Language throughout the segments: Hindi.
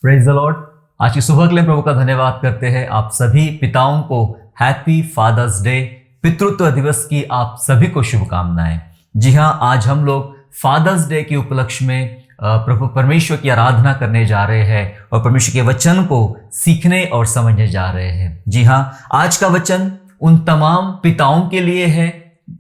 Praise the Lord. आज की सुबह के लिए प्रभु का धन्यवाद करते हैं। आप सभी पिताओं को हैप्पी फादर्स डे, पितृत्व दिवस की आप सभी को शुभकामनाएं। जी हाँ, आज हम लोग फादर्स डे के उपलक्ष्य में प्रभु परमेश्वर की आराधना करने जा रहे हैं और परमेश्वर के वचन को सीखने और समझने जा रहे हैं। जी हाँ, आज का वचन उन तमाम पिताओं के लिए है,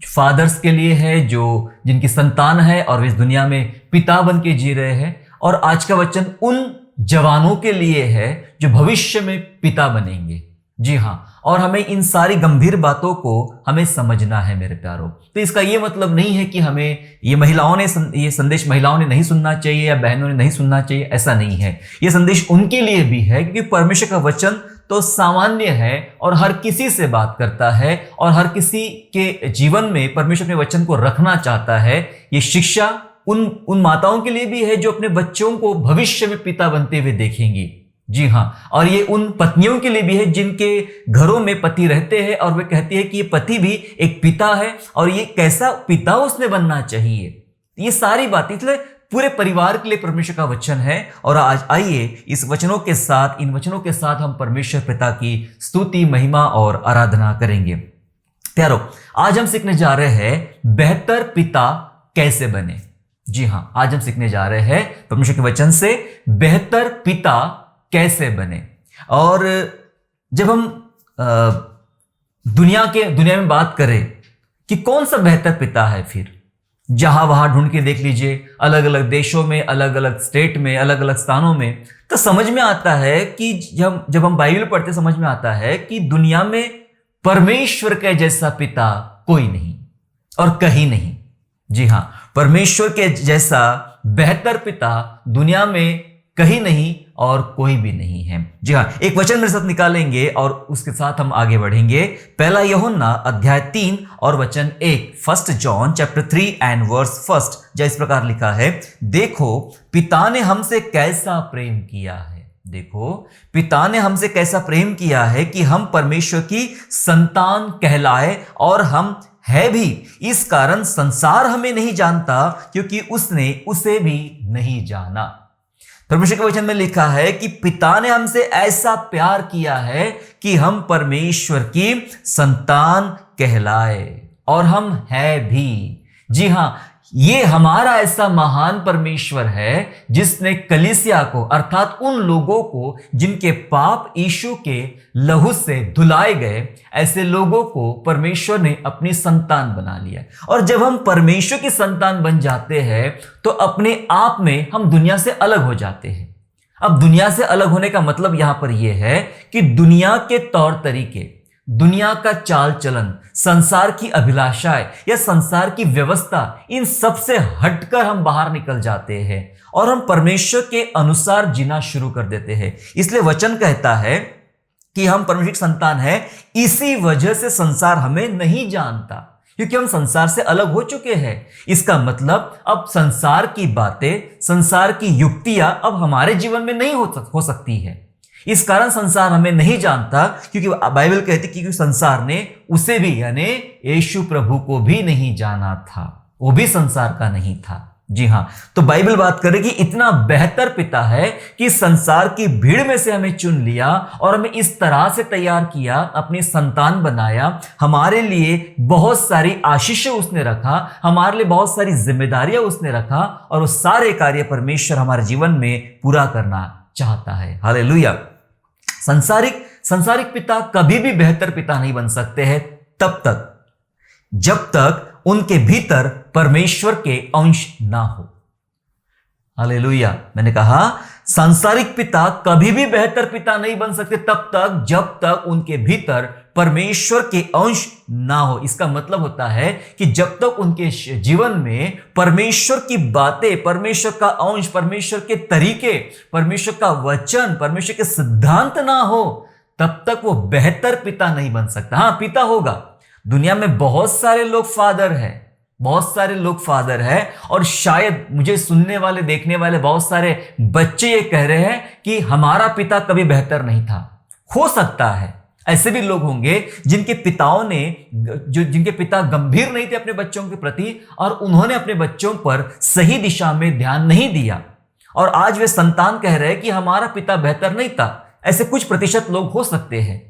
फादर्स के लिए है, जो जिनकी संतान है और वे इस दुनिया में पिता बन के जी रहे हैं। और आज का वचन उन जवानों के लिए है जो भविष्य में पिता बनेंगे। जी हाँ, और हमें इन सारी गंभीर बातों को हमें समझना है मेरे प्यारों। तो इसका ये मतलब नहीं है कि हमें ये संदेश महिलाओं ने नहीं सुनना चाहिए या बहनों ने नहीं सुनना चाहिए, ऐसा नहीं है। ये संदेश उनके लिए भी है क्योंकि परमेश्वर का वचन तो सामान्य है और हर किसी से बात करता है और हर किसी के जीवन में परमेश्वर अपने वचन को रखना चाहता है। ये शिक्षा उन माताओं के लिए भी है जो अपने बच्चों को भविष्य में पिता बनते हुए देखेंगी। जी हाँ, और ये उन पत्नियों के लिए भी है जिनके घरों में पति रहते हैं और वे कहती है कि ये पति भी एक पिता है और ये कैसा पिता उसने बनना चाहिए। ये सारी बातें इसलिए पूरे परिवार के लिए परमेश्वर का वचन है। और आज आइए इन वचनों के साथ हम परमेश्वर पिता की स्तुति, महिमा और आराधना करेंगे। प्यारो, आज हम सीखने जा रहे हैं बेहतर पिता कैसे बने। जी हाँ, आज हम सीखने जा रहे हैं परमेश्वर के वचन से बेहतर पिता कैसे बने। और जब हम दुनिया में बात करें कि कौन सा बेहतर पिता है, फिर जहां वहां ढूंढ के देख लीजिए, अलग अलग देशों में, अलग अलग स्टेट में, अलग अलग स्थानों में, तो समझ में आता है कि जब हम बाइबल पढ़ते समझ में आता है कि दुनिया में परमेश्वर के जैसा पिता कोई नहीं और कहीं नहीं। जी हाँ, परमेश्वर के जैसा बेहतर पिता दुनिया में कहीं नहीं और कोई भी नहीं है। जी हाँ, एक वचन मेरे साथ निकालेंगे और उसके साथ हम आगे बढ़ेंगे। पहला यूहन्ना अध्याय 3 और वचन 1, 1 जॉन चैप्टर 3 एंड वर्स 1, जहाँ इस प्रकार लिखा है, देखो पिता ने हमसे कैसा प्रेम किया है। देखो पिता ने हमसे कैसा प्रेम किया है कि हम परमेश्वर की संतान कहलाए, और हम है भी। इस कारण संसार हमें नहीं जानता क्योंकि उसने उसे भी नहीं जाना। परमेश्वर के वचन में लिखा है कि पिता ने हमसे ऐसा प्यार किया है कि हम परमेश्वर की संतान कहलाए, और हम है भी। जी हाँ, ये हमारा ऐसा महान परमेश्वर है जिसने कलीसिया को, अर्थात उन लोगों को जिनके पाप यीशु के लहू से धुलाए गए, ऐसे लोगों को परमेश्वर ने अपनी संतान बना लिया। और जब हम परमेश्वर की संतान बन जाते हैं तो अपने आप में हम दुनिया से अलग हो जाते हैं। अब दुनिया से अलग होने का मतलब यहां पर यह है कि दुनिया के तौर तरीके, दुनिया का चाल चलन, संसार की अभिलाषाएं या संसार की व्यवस्था, इन सब से हटकर हम बाहर निकल जाते हैं और हम परमेश्वर के अनुसार जीना शुरू कर देते हैं। इसलिए वचन कहता है कि हम परमेश्वर की संतान है, इसी वजह से संसार हमें नहीं जानता, क्योंकि हम संसार से अलग हो चुके हैं। इसका मतलब अब संसार की बातें, संसार की युक्तियां अब हमारे जीवन में नहीं हो सकती है। इस कारण संसार हमें नहीं जानता, क्योंकि बाइबल कहती है कि संसार ने उसे भी, यानी यीशु प्रभु को भी नहीं जाना था, वो भी संसार का नहीं था। जी हाँ, तो बाइबल बात करेगी इतना बेहतर पिता है कि संसार की भीड़ में से हमें चुन लिया और हमें इस तरह से तैयार किया, अपनी संतान बनाया। हमारे लिए बहुत सारी आशीषें उसने रखा, हमारे लिए बहुत सारी जिम्मेदारियां उसने रखा, और वो सारे कार्य परमेश्वर हमारे जीवन में पूरा करना चाहता है। हालेलुया। संसारिक पिता कभी भी बेहतर पिता नहीं बन सकते हैं तब तक जब तक उनके भीतर परमेश्वर के अंश ना हो। हालेलुया। मैंने कहा सांसारिक पिता कभी भी बेहतर पिता नहीं बन सकते तब तक जब तक उनके भीतर परमेश्वर के अंश ना हो। इसका मतलब होता है कि जब तक उनके जीवन में परमेश्वर की बातें, परमेश्वर का अंश, परमेश्वर के तरीके, परमेश्वर का वचन, परमेश्वर के सिद्धांत ना हो, तब तक वो बेहतर पिता नहीं बन सकता। हाँ, पिता होगा। दुनिया में बहुत सारे लोग फादर हैं, और शायद मुझे सुनने वाले, देखने वाले बहुत सारे बच्चे ये कह रहे हैं कि हमारा पिता कभी बेहतर नहीं था। हो सकता है ऐसे भी लोग होंगे जिनके पिता गंभीर नहीं थे अपने बच्चों के प्रति, और उन्होंने अपने बच्चों पर सही दिशा में ध्यान नहीं दिया, और आज वे संतान कह रहे हैं कि हमारा पिता बेहतर नहीं था। ऐसे कुछ प्रतिशत लोग हो सकते हैं,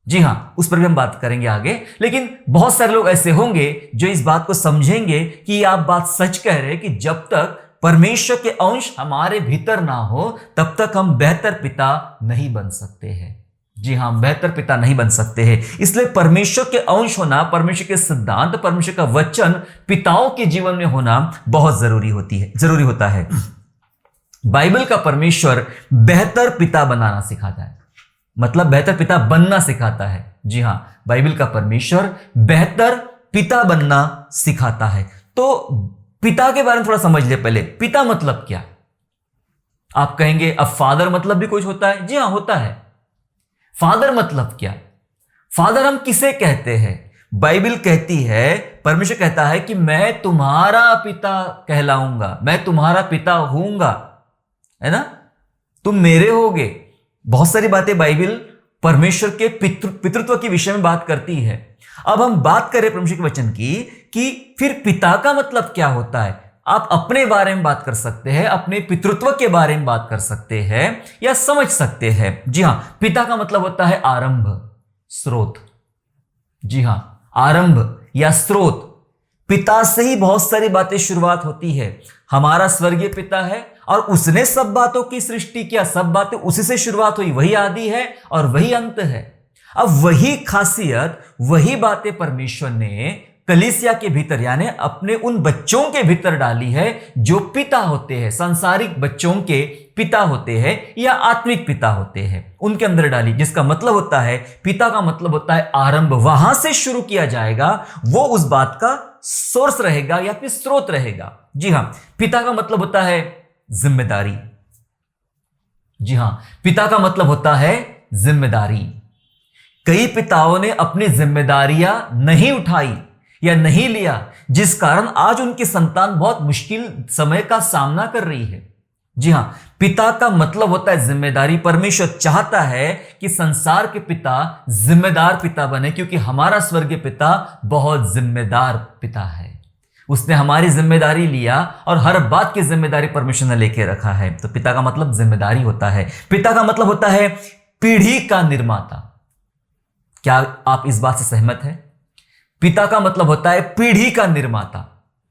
जी हां, उस पर भी हम बात करेंगे आगे। लेकिन बहुत सारे लोग ऐसे होंगे जो इस बात को समझेंगे कि आप बात सच कह रहे हैं कि जब तक परमेश्वर के अंश हमारे भीतर ना हो तब तक हम बेहतर पिता नहीं बन सकते हैं। जी हां, बेहतर पिता नहीं बन सकते हैं। इसलिए परमेश्वर के अंश होना, परमेश्वर के सिद्धांत, परमेश्वर का वचन पिताओं के जीवन में होना बहुत जरूरी होता है। बाइबल का परमेश्वर बेहतर पिता बनाना सिखाता है, मतलब बेहतर पिता बनना सिखाता है। जी हां, बाइबल का परमेश्वर बेहतर पिता बनना सिखाता है। तो पिता के बारे में थोड़ा समझ ले पहले। पिता मतलब क्या? आप कहेंगे अब फादर मतलब भी कुछ होता है। जी हां, होता है। फादर मतलब क्या? फादर हम किसे कहते हैं? बाइबल कहती है, परमेश्वर कहता है कि मैं तुम्हारा पिता कहलाऊंगा, मैं तुम्हारा पिता हूंगा, है ना, तुम मेरे होगे। बहुत सारी बातें बाइबल परमेश्वर के पितृत्व के विषय में बात करती है। अब हम बात करें परमेश्वर के वचन की कि फिर पिता का मतलब क्या होता है। आप अपने बारे में बात कर सकते हैं, अपने पितृत्व के बारे में बात कर सकते हैं या समझ सकते हैं। जी हां, पिता का मतलब होता है आरंभ, स्रोत। जी हां, आरंभ या स्रोत। पिता से ही बहुत सारी बातें शुरुआत होती है। हमारा स्वर्गीय पिता है और उसने सब बातों की सृष्टि किया, सब बातें उसी से शुरुआत हुई। वही आदि है और वही अंत है। अब वही खासियत, वही बातें परमेश्वर ने कलीसिया के भीतर यानी अपने उन बच्चों के भीतर डाली है जो पिता होते हैं, सांसारिक बच्चों के पिता होते हैं या आत्मिक पिता होते हैं, उनके अंदर डाली। जिसका मतलब होता है, पिता का मतलब होता है आरंभ, वहां से शुरू किया जाएगा, वो उस बात का सोर्स रहेगा या फिर स्रोत रहेगा। जी हां, पिता का मतलब होता है जिम्मेदारी। जी हां, पिता का मतलब होता है जिम्मेदारी। कई पिताओं ने अपनी जिम्मेदारियां नहीं उठाई या नहीं लिया, जिस कारण आज उनकी संतान बहुत मुश्किल समय का सामना कर रही है। जी हां, पिता का मतलब होता है जिम्मेदारी। परमेश्वर चाहता है कि संसार के पिता जिम्मेदार पिता बने, क्योंकि हमारा स्वर्गीय पिता बहुत जिम्मेदार पिता है। उसने हमारी जिम्मेदारी लिया और हर बात की जिम्मेदारी परमेश्वर ने लेके रखा है। तो पिता का मतलब जिम्मेदारी होता है। पिता का मतलब होता है पीढ़ी का निर्माता। क्या आप इस बात से सहमत हैं? पिता का मतलब होता है पीढ़ी का निर्माता।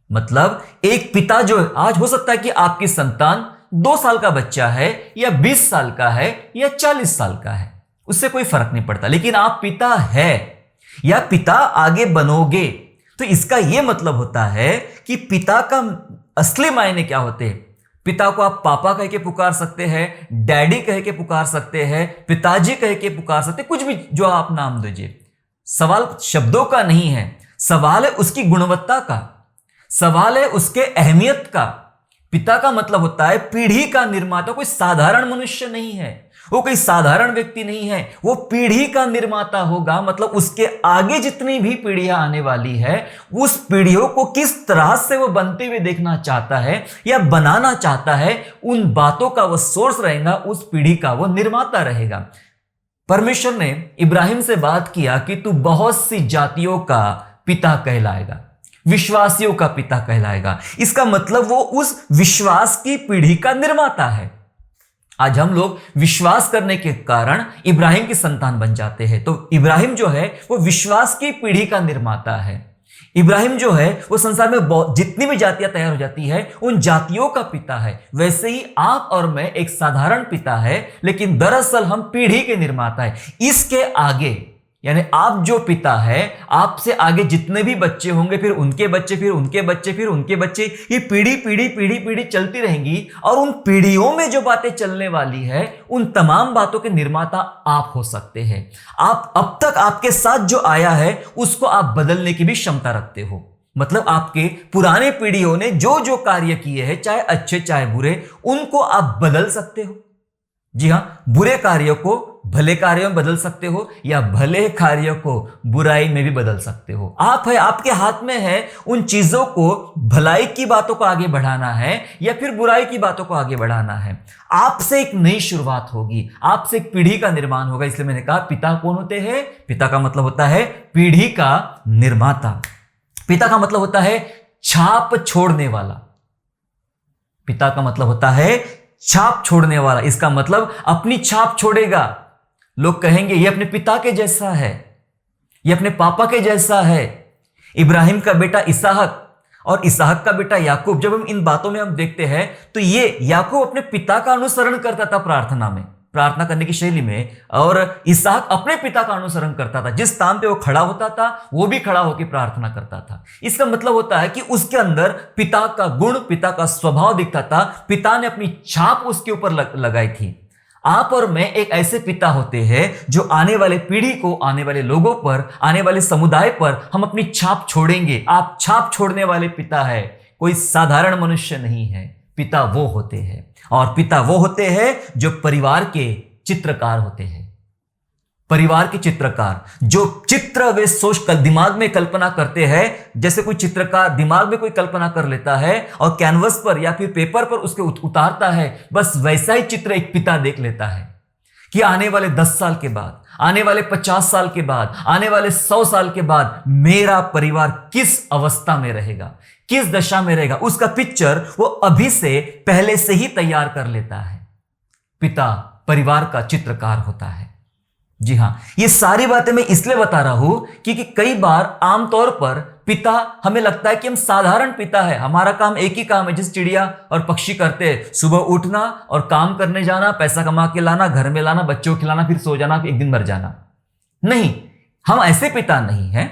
मतलब एक पिता जो आज हो सकता है कि आपकी संतान 2 साल का बच्चा है या 20 साल का है या 40 साल का है, उससे कोई फर्क नहीं पड़ता, लेकिन आप पिता है या पिता आगे बनोगे। तो इसका यह मतलब होता है कि पिता का असली मायने क्या होते हैं। पिता को आप पापा कह के पुकार सकते हैं, डैडी कह के पुकार सकते हैं, पिताजी कह के पुकार सकते हैं, कुछ भी जो आप नाम दीजिए। सवाल शब्दों का नहीं है, सवाल है उसकी गुणवत्ता का, सवाल है उसके अहमियत का। पिता का मतलब होता है पीढ़ी का निर्माता। कोई साधारण मनुष्य नहीं है, वो कोई साधारण व्यक्ति नहीं है, वो पीढ़ी का निर्माता होगा। मतलब उसके आगे जितनी भी पीढ़ियां आने वाली है, उस पीढ़ियों को किस तरह से वो बनते हुए देखना चाहता है या बनाना चाहता है, उन बातों का वो सोर्स रहेगा, उस पीढ़ी का वो निर्माता रहेगा। परमेश्वर ने इब्राहिम से बात किया कि तू बहुत सी जातियों का पिता कहलाएगा, विश्वासियों का पिता कहलाएगा। इसका मतलब वो उस विश्वास की पीढ़ी का निर्माता है। आज हम लोग विश्वास करने के कारण इब्राहिम की संतान बन जाते हैं। तो इब्राहिम जो है वो विश्वास की पीढ़ी का निर्माता है। इब्राहिम जो है वो संसार में जितनी भी जातियां तैयार हो जाती है उन जातियों का पिता है। वैसे ही आप और मैं एक साधारण पिता है, लेकिन दरअसल हम पीढ़ी के निर्माता है। इसके आगे यानी आप जो पिता है, आपसे आगे जितने भी बच्चे होंगे, फिर उनके बच्चे, फिर उनके बच्चे, फिर उनके बच्चे, ये पीढ़ी पीढ़ी पीढ़ी पीढ़ी चलती रहेंगी। और उन पीढ़ियों में जो बातें चलने वाली है, उन तमाम बातों के निर्माता आप हो सकते हैं। आप अब तक आपके साथ जो आया है उसको आप बदलने की भी क्षमता रखते हो। मतलब आपके पुराने पीढ़ियों ने जो जो कार्य किए हैं, चाहे अच्छे चाहे बुरे, उनको आप बदल सकते हो। जी हां, बुरे कार्यों को भले कार्यों में बदल सकते हो या भले कार्यों को बुराई में भी बदल सकते हो। आप है, आपके हाथ में है उन चीजों को, भलाई की बातों को आगे बढ़ाना है या फिर बुराई की बातों को आगे बढ़ाना है। आपसे एक नई शुरुआत होगी, आपसे एक पीढ़ी का निर्माण होगा। इसलिए मैंने कहा पिता कौन होते हैं? पिता का मतलब होता है पीढ़ी का निर्माता। पिता का मतलब होता है छाप छोड़ने वाला। पिता का मतलब होता है छाप छोड़ने वाला, इसका मतलब अपनी छाप छोड़ेगा। लोग कहेंगे ये अपने पिता के जैसा है, ये अपने पापा के जैसा है। इब्राहिम का बेटा इसहाक और इसहाक का बेटा याकूब, जब हम इन बातों में हम देखते हैं तो ये याकूब अपने पिता का अनुसरण करता था प्रार्थना में, प्रार्थना करने की शैली में, और इसहाक अपने पिता का अनुसरण करता था। जिस स्थान पे वो खड़ा होता था वो भी खड़ा होकर प्रार्थना करता था। इसका मतलब होता है कि उसके अंदर पिता का गुण, पिता का स्वभाव दिखता था। पिता ने अपनी छाप उसके ऊपर लगाई थी। आप और मैं एक ऐसे पिता होते हैं जो आने वाले पीढ़ी को, आने वाले लोगों पर, आने वाले समुदाय पर हम अपनी छाप छोड़ेंगे। आप छाप छोड़ने वाले पिता है, कोई साधारण मनुष्य नहीं है। पिता वो होते हैं, और पिता वो होते हैं जो परिवार के चित्रकार होते हैं। परिवार के चित्रकार, जो चित्र वे सोच कर दिमाग में कल्पना करते हैं, जैसे कोई चित्रकार दिमाग में कोई कल्पना कर लेता है और कैनवस पर या फिर पेपर पर उसके उतारता है, बस वैसा ही चित्र एक पिता देख लेता है कि आने वाले 10 साल के बाद, आने वाले 50 साल के बाद, आने वाले 100 साल के बाद मेरा परिवार किस अवस्था में रहेगा, किस दशा में रहेगा। उसका पिक्चर वो अभी से पहले से ही तैयार कर लेता है। पिता परिवार का चित्रकार होता है। जी हां, ये सारी बातें मैं इसलिए बता रहा हूं क्योंकि कई बार आमतौर पर पिता, हमें लगता है कि हम साधारण पिता है, हमारा काम एक ही काम है जिस चिड़िया और पक्षी करते हैं, सुबह उठना और काम करने जाना, पैसा कमा के लाना, घर में लाना, बच्चों को खिलाना, फिर सो जाना, फिर एक दिन मर जाना। नहीं, हम ऐसे पिता नहीं हैं।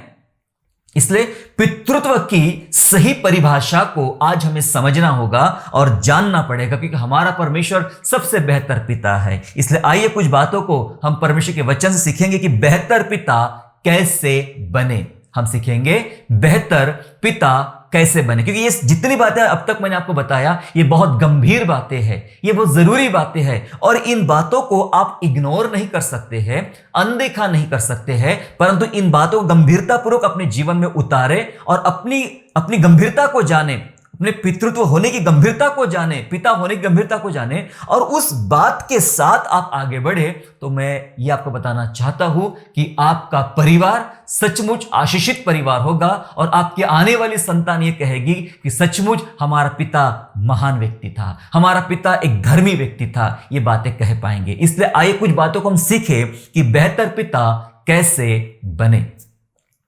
इसलिए पितृत्व की सही परिभाषा को आज हमें समझना होगा और जानना पड़ेगा, क्योंकि हमारा परमेश्वर सबसे बेहतर पिता है। इसलिए आइए कुछ बातों को हम परमेश्वर के वचन से सीखेंगे कि बेहतर पिता कैसे बने। हम सीखेंगे बेहतर पिता कैसे बने, क्योंकि ये जितनी बातें अब तक मैंने आपको बताया ये बहुत गंभीर बातें हैं, ये बहुत जरूरी बातें हैं, और इन बातों को आप इग्नोर नहीं कर सकते हैं, अनदेखा नहीं कर सकते हैं, परंतु इन बातों को गंभीरतापूर्वक अपने जीवन में उतारे और अपनी गंभीरता को जाने, अपने पितृत्व होने की गंभीरता को जाने, पिता होने की गंभीरता को जाने, और उस बात के साथ आप आगे बढ़े। तो मैं ये आपको बताना चाहता हूं कि आपका परिवार सचमुच आशीषित परिवार होगा, और आपकी आने वाली संतान ये कहेगी कि सचमुच हमारा पिता महान व्यक्ति था, हमारा पिता एक धर्मी व्यक्ति था। ये बातें कह पाएंगे। इसलिए आइए कुछ बातों को हम सीखें कि बेहतर पिता कैसे बने।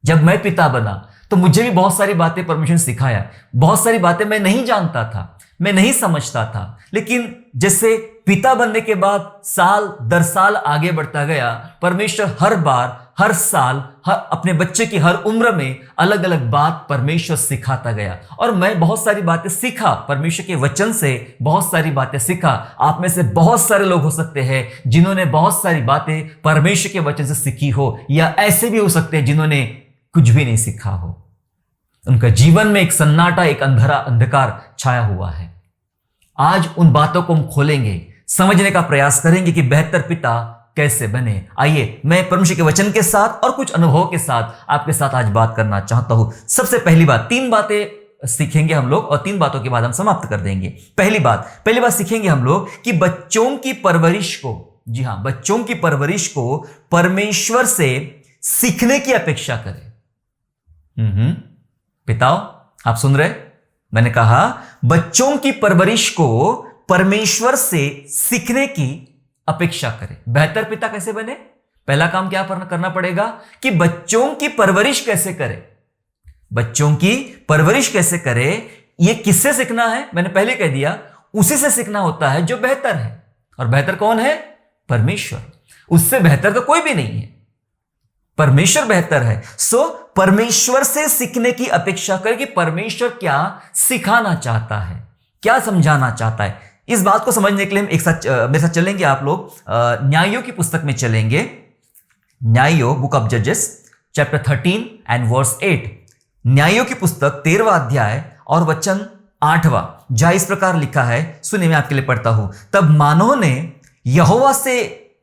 जब मैं पिता बना तो मुझे भी बहुत सारी बातें परमेश्वर ने सिखाया, बहुत सारी बातें मैं नहीं जानता था, मैं नहीं समझता था, लेकिन जैसे पिता बनने के बाद साल दर साल आगे बढ़ता गया, परमेश्वर हर बार, हर साल, अपने बच्चे की हर उम्र में अलग अलग बात परमेश्वर सिखाता गया, और मैं बहुत सारी बातें सीखा परमेश्वर के वचन से, बहुत सारी बातें सीखा। आप में से बहुत सारे लोग हो सकते हैं जिन्होंने बहुत सारी बातें परमेश्वर के वचन से सीखी हो, या ऐसे भी हो सकते हैं जिन्होंने कुछ भी नहीं सीखा हो, उनका जीवन में एक सन्नाटा, एक अंधकार छाया हुआ है। आज उन बातों को हम खोलेंगे, समझने का प्रयास करेंगे कि बेहतर पिता कैसे बने। आइए मैं परमेश्वर के वचन के साथ और कुछ अनुभव के साथ आपके साथ आज बात करना चाहता हूं। सबसे पहली बात, 3 बातें सीखेंगे हम लोग, और 3 बातों के बाद हम समाप्त कर देंगे। पहली बात सीखेंगे हम लोग कि बच्चों की परवरिश को, जी हां, बच्चों की परवरिश को परमेश्वर से सीखने की अपेक्षा करें। पिताओं, आप सुन रहे? मैंने कहा बच्चों की परवरिश को परमेश्वर से सीखने की अपेक्षा करें। बेहतर पिता कैसे बने? पहला काम क्या करना पड़ेगा कि बच्चों की परवरिश कैसे करें। बच्चों की परवरिश कैसे करें, यह किससे सीखना है? मैंने पहले कह दिया, उसी से सीखना होता है जो बेहतर है। और बेहतर कौन है? परमेश्वर। उससे बेहतर तो कोई भी नहीं है, परमेश्वर बेहतर है। सो परमेश्वर से सीखने की अपेक्षा करें कि परमेश्वर क्या सिखाना चाहता है, क्या समझाना चाहता है। इस बात को समझने के लिए हम एक साथ मेरे साथ चलेंगे। आप लोग न्यायों की पुस्तक में चलेंगे, न्यायों, बुक ऑफ जजेस चैप्टर 13 एंड वर्स 8। न्यायों की पुस्तक 13वां अध्याय और वचन 8वां, जहां इस प्रकार लिखा है, सुनिए मैं आपके लिए पढ़ता हूं। तब मानोह ने यहोवा से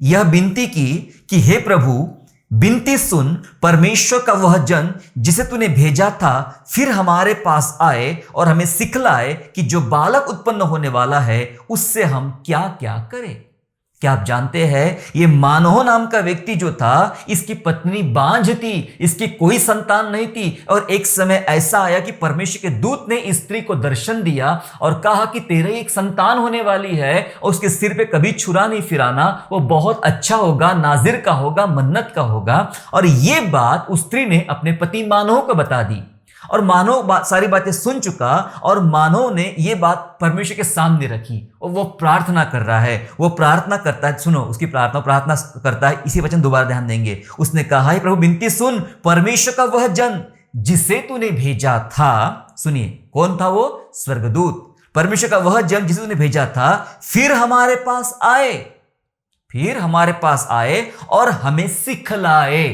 यह विनती की कि हे प्रभु, विनती सुन, परमेश्वर का वह जन जिसे तूने भेजा था फिर हमारे पास आए और हमें सिखलाए कि जो बालक उत्पन्न होने वाला है उससे हम क्या क्या करें। क्या आप जानते हैं ये मानोह नाम का व्यक्ति जो था, इसकी पत्नी बांझ थी, इसकी कोई संतान नहीं थी। और एक समय ऐसा आया कि परमेश्वर के दूत ने इस स्त्री को दर्शन दिया और कहा कि तेरे एक संतान होने वाली है और उसके सिर पे कभी छुरा नहीं फिराना, वो बहुत अच्छा होगा, नाजिर का होगा, मन्नत का होगा। और ये बात उस स्त्री ने अपने पति मानोह को बता दी और मानव सारी बातें सुन चुका और मानव ने ये बात परमेश्वर के सामने रखी और वो प्रार्थना कर रहा है, वो प्रार्थना करता है। सुनो उसकी प्रार्थना करता है। इसी वचन दोबारा ध्यान देंगे। उसने कहा, हे प्रभु विनती सुन, परमेश्वर का वह जन जिसे तूने भेजा था, सुनिए कौन था वो? स्वर्गदूत। परमेश्वर का वह जन जिसे तूने भेजा था फिर हमारे पास आए और हमें सिखलाए।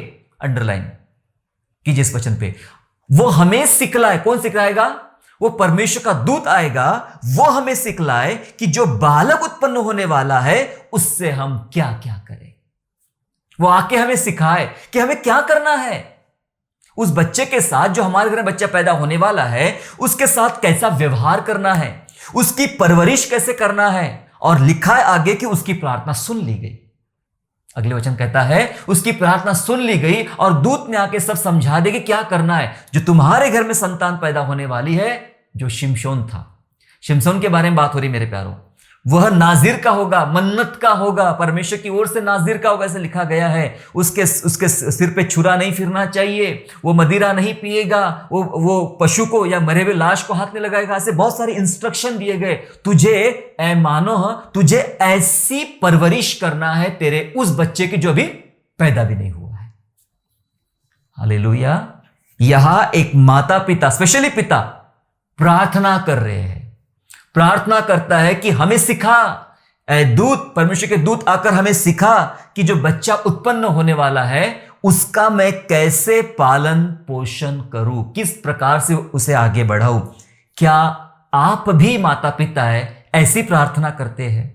अंडरलाइन कीजिए इस वचन पे, वो हमें सिखलाए। कौन सिखलाएगा? वो परमेश्वर का दूत आएगा, वो हमें सिखलाए कि जो बालक उत्पन्न होने वाला है उससे हम क्या क्या करें। वो आके हमें सिखाए कि हमें क्या करना है उस बच्चे के साथ, जो हमारे घर में बच्चा पैदा होने वाला है, उसके साथ कैसा व्यवहार करना है, उसकी परवरिश कैसे करना है। और लिखा है आगे कि उसकी प्रार्थना सुन ली गई। अगले वचन कहता है उसकी प्रार्थना सुन ली गई और दूत ने आके सब समझा दे कि क्या करना है। जो तुम्हारे घर में संतान पैदा होने वाली है, जो शिमशोन था, शिमशोन के बारे में बात हो रही मेरे प्यारों, वह नाजिर का होगा, मन्नत का होगा, परमेश्वर की ओर से नाजिर का होगा, ऐसे लिखा गया है। उसके सिर पे छुरा नहीं फिरना चाहिए, वो मदिरा नहीं पिएगा, वो पशु को या मरे हुए लाश को हाथ में लगाएगा। ऐसे बहुत सारे इंस्ट्रक्शन दिए गए। तुझे ऐ मानोह, तुझे ऐसी परवरिश करना है तेरे उस बच्चे की जो अभी पैदा भी नहीं हुआ है। हालेलुया। यहां एक माता पिता, स्पेशली पिता, प्रार्थना कर रहे हैं, प्रार्थना करता है कि हमें सिखा, दूत, परमेश्वर के दूत आकर हमें सिखा कि जो बच्चा उत्पन्न होने वाला है उसका मैं कैसे पालन पोषण करूं, किस प्रकार से उसे आगे बढ़ाऊं। क्या आप भी माता पिता है ऐसी प्रार्थना करते हैं?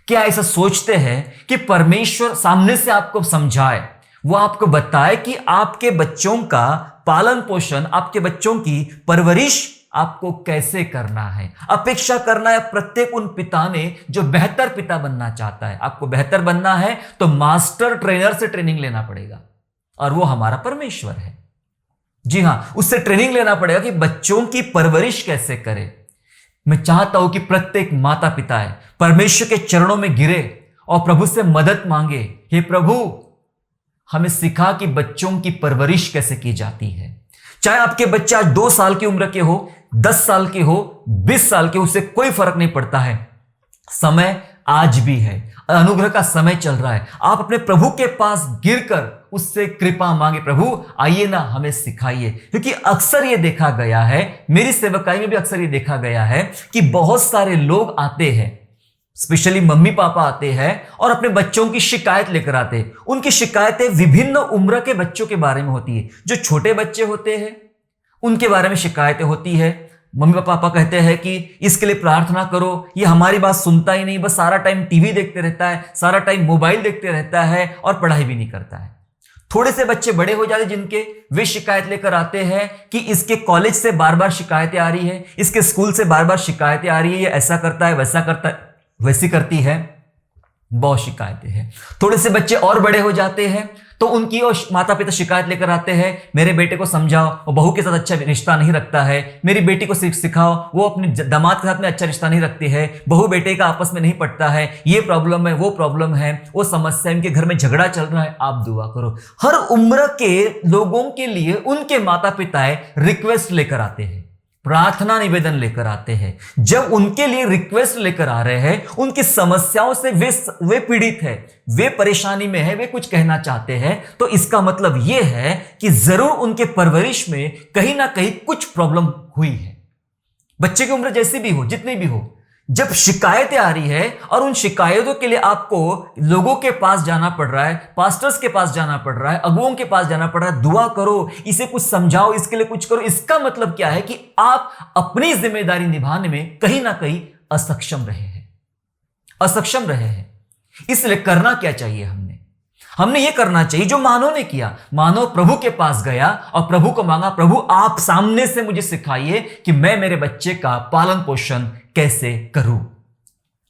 क्या ऐसा सोचते हैं कि परमेश्वर सामने से आपको समझाए, वो आपको बताए कि आपके बच्चों का पालन पोषण, आपके बच्चों की परवरिश आपको कैसे करना है? अपेक्षा करना है प्रत्येक उन पिता ने जो बेहतर पिता बनना चाहता है। आपको बेहतर बनना है तो मास्टर ट्रेनर से ट्रेनिंग लेना पड़ेगा और वो हमारा परमेश्वर है। जी हां, उससे ट्रेनिंग लेना पड़ेगा कि बच्चों की परवरिश कैसे करें। मैं चाहता हूं कि प्रत्येक माता पिता है परमेश्वर के चरणों में गिरे और प्रभु से मदद मांगे। हे प्रभु, हमें सिखा कि बच्चों की परवरिश कैसे की जाती है। चाहे आपके बच्चे आज 2 साल की उम्र के हो, 10 साल के हो, 20 साल के, उससे कोई फर्क नहीं पड़ता है। समय आज भी है, अनुग्रह का समय चल रहा है। आप अपने प्रभु के पास गिरकर उससे कृपा मांगे, प्रभु आइए ना हमें सिखाइए। क्योंकि अक्सर ये देखा गया है, मेरी सेवकाई में भी अक्सर ये देखा गया है कि बहुत सारे लोग आते हैं, स्पेशली मम्मी पापा आते हैं और अपने बच्चों की शिकायत लेकर आते हैं। उनकी शिकायतें विभिन्न उम्र के बच्चों के बारे में होती है। जो छोटे बच्चे होते हैं उनके बारे में शिकायतें होती है। मम्मी पापा कहते हैं कि इसके लिए प्रार्थना करो, ये हमारी बात सुनता ही नहीं, बस सारा टाइम टीवी देखते रहता है, सारा टाइम मोबाइल देखते रहता है और पढ़ाई भी नहीं करता है। थोड़े से बच्चे बड़े हो जाते जिनके, वे शिकायत लेकर आते हैं कि इसके कॉलेज से बार बार शिकायतें आ रही है, इसके स्कूल से बार बार शिकायतें आ रही है, ये ऐसा करता है, वैसा करता है, वैसी करती है, बहुत शिकायतें हैं। थोड़े से बच्चे और बड़े हो जाते हैं तो उनकी और माता पिता शिकायत लेकर आते हैं, मेरे बेटे को समझाओ, वो बहू के साथ अच्छा रिश्ता नहीं रखता है, मेरी बेटी को सिखाओ, वो अपने दामाद के साथ में अच्छा रिश्ता नहीं रखती है, बहू बेटे का आपस में नहीं पटता है, ये प्रॉब्लम है, वो प्रॉब्लम है, वो समस्या, इनके घर में झगड़ा चल रहा है। आप दुआ करो। हर उम्र के लोगों के लिए उनके माता पिता रिक्वेस्ट लेकर आते हैं, प्रार्थना निवेदन लेकर आते हैं। जब उनके लिए रिक्वेस्ट लेकर आ रहे हैं, उनकी समस्याओं से वे पीड़ित है, वे परेशानी में है, वे कुछ कहना चाहते हैं, तो इसका मतलब यह है कि जरूर उनके परवरिश में कहीं ना कहीं कुछ प्रॉब्लम हुई है। बच्चे की उम्र जैसी भी हो, जितनी भी हो, जब शिकायतें आ रही है और उन शिकायतों के लिए आपको लोगों के पास जाना पड़ रहा है, पास्टर्स के पास जाना पड़ रहा है, अगुओं के पास जाना पड़ रहा है, दुआ करो, इसे कुछ समझाओ, इसके लिए कुछ करो, इसका मतलब क्या है कि आप अपनी जिम्मेदारी निभाने में कहीं ना कहीं असक्षम रहे हैं। इसलिए करना क्या चाहिए? हमने ये करना चाहिए जो मानव ने किया। मानव प्रभु के पास गया और प्रभु को मांगा, प्रभु आप सामने से मुझे सिखाइए कि मैं मेरे बच्चे का पालन पोषण कैसे करूं।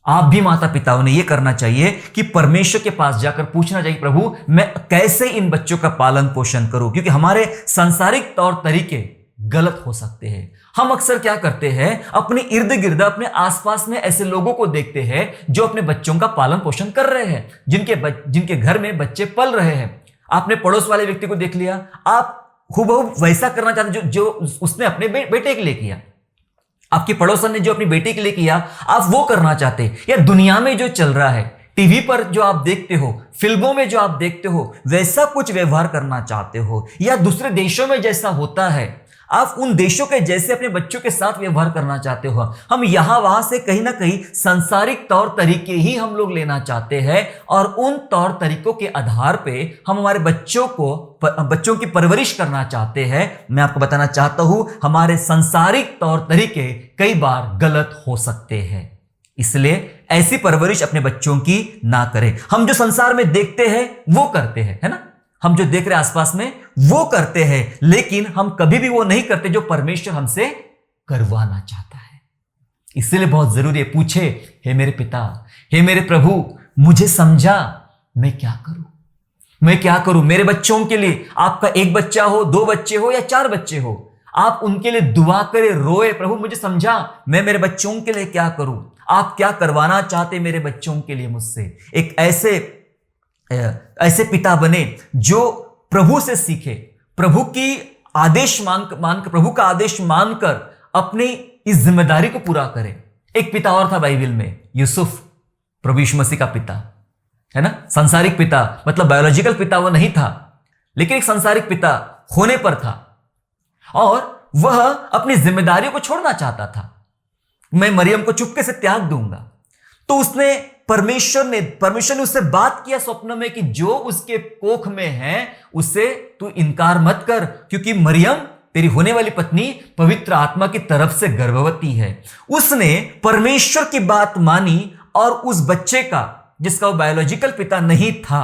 आप भी माता पिताओं ने यह करना चाहिए कि परमेश्वर के पास जाकर पूछना चाहिए, प्रभु मैं कैसे इन बच्चों का पालन पोषण करूं, क्योंकि हमारे सांसारिक तौर तरीके गलत हो सकते हैं। हम अक्सर क्या करते हैं, अपने इर्द गिर्द अपने आसपास में ऐसे लोगों को देखते हैं जो अपने बच्चों का पालन पोषण कर रहे हैं, जिनके घर में बच्चे पल रहे हैं। आपने पड़ोस वाले व्यक्ति को देख लिया, आप हूबहू वैसा करना चाहते जो उसने अपने बेटे के लिए किया। आपके पड़ोसन ने जो अपनी बेटी के लिए किया, आप वो करना चाहते हैं। या दुनिया में जो चल रहा है, टीवी पर जो आप देखते हो, फिल्मों में जो आप देखते हो, वैसा कुछ व्यवहार करना चाहते हो, या दूसरे देशों में जैसा होता है आप उन देशों के जैसे अपने बच्चों के साथ व्यवहार करना चाहते हो। हम यहां वहां से कहीं ना कहीं सांसारिक तौर तरीके ही हम लोग लेना चाहते हैं, और उन तौर तरीकों के आधार पे हम हमारे बच्चों की परवरिश करना चाहते हैं। मैं आपको बताना चाहता हूं, हमारे सांसारिक तौर तरीके कई बार गलत हो सकते हैं, इसलिए ऐसी परवरिश अपने बच्चों की ना करें। हम जो संसार में देखते हैं वो करते हैं, है ना, हम जो देख रहे हैं आसपास में वो करते हैं, लेकिन हम कभी भी वो नहीं करते जो परमेश्वर हमसे करवाना चाहता है। इसलिए बहुत जरूरी है, पूछे, हे मेरे पिता, हे मेरे प्रभु, मुझे समझा, मैं क्या करूं, मैं क्या करूं मेरे बच्चों के लिए। आपका एक बच्चा हो, 2 बच्चे हो या 4 बच्चे हो, आप उनके लिए दुआ करें, रोए, प्रभु मुझे समझा, मैं मेरे बच्चों के लिए क्या करूं, आप क्या करवाना चाहते मेरे बच्चों के लिए मुझसे। एक ऐसे पिता बने जो प्रभु से सीखे, प्रभु की आदेश मानकर प्रभु का आदेश मानकर अपनी इस जिम्मेदारी को पूरा करे। एक पिता और था बाइबल में, यूसुफ, प्रभु यीशु मसीह का पिता, है ना, सांसारिक पिता, मतलब बायोलॉजिकल पिता वो नहीं था, लेकिन एक सांसारिक पिता होने पर था, और वह अपनी जिम्मेदारियों को छोड़ना चाहता था। मैं मरियम को चुपके से त्याग दूंगा, तो उसने परमेश्वर ने उससे बात किया स्वप्न में कि जो उसके कोख में है उससे तू इनकार मत कर, क्योंकि मरियम तेरी होने वाली पत्नी पवित्र आत्मा की तरफ से गर्भवती है। उसने परमेश्वर की बात मानी और उस बच्चे का, जिसका वो बायोलॉजिकल पिता नहीं था,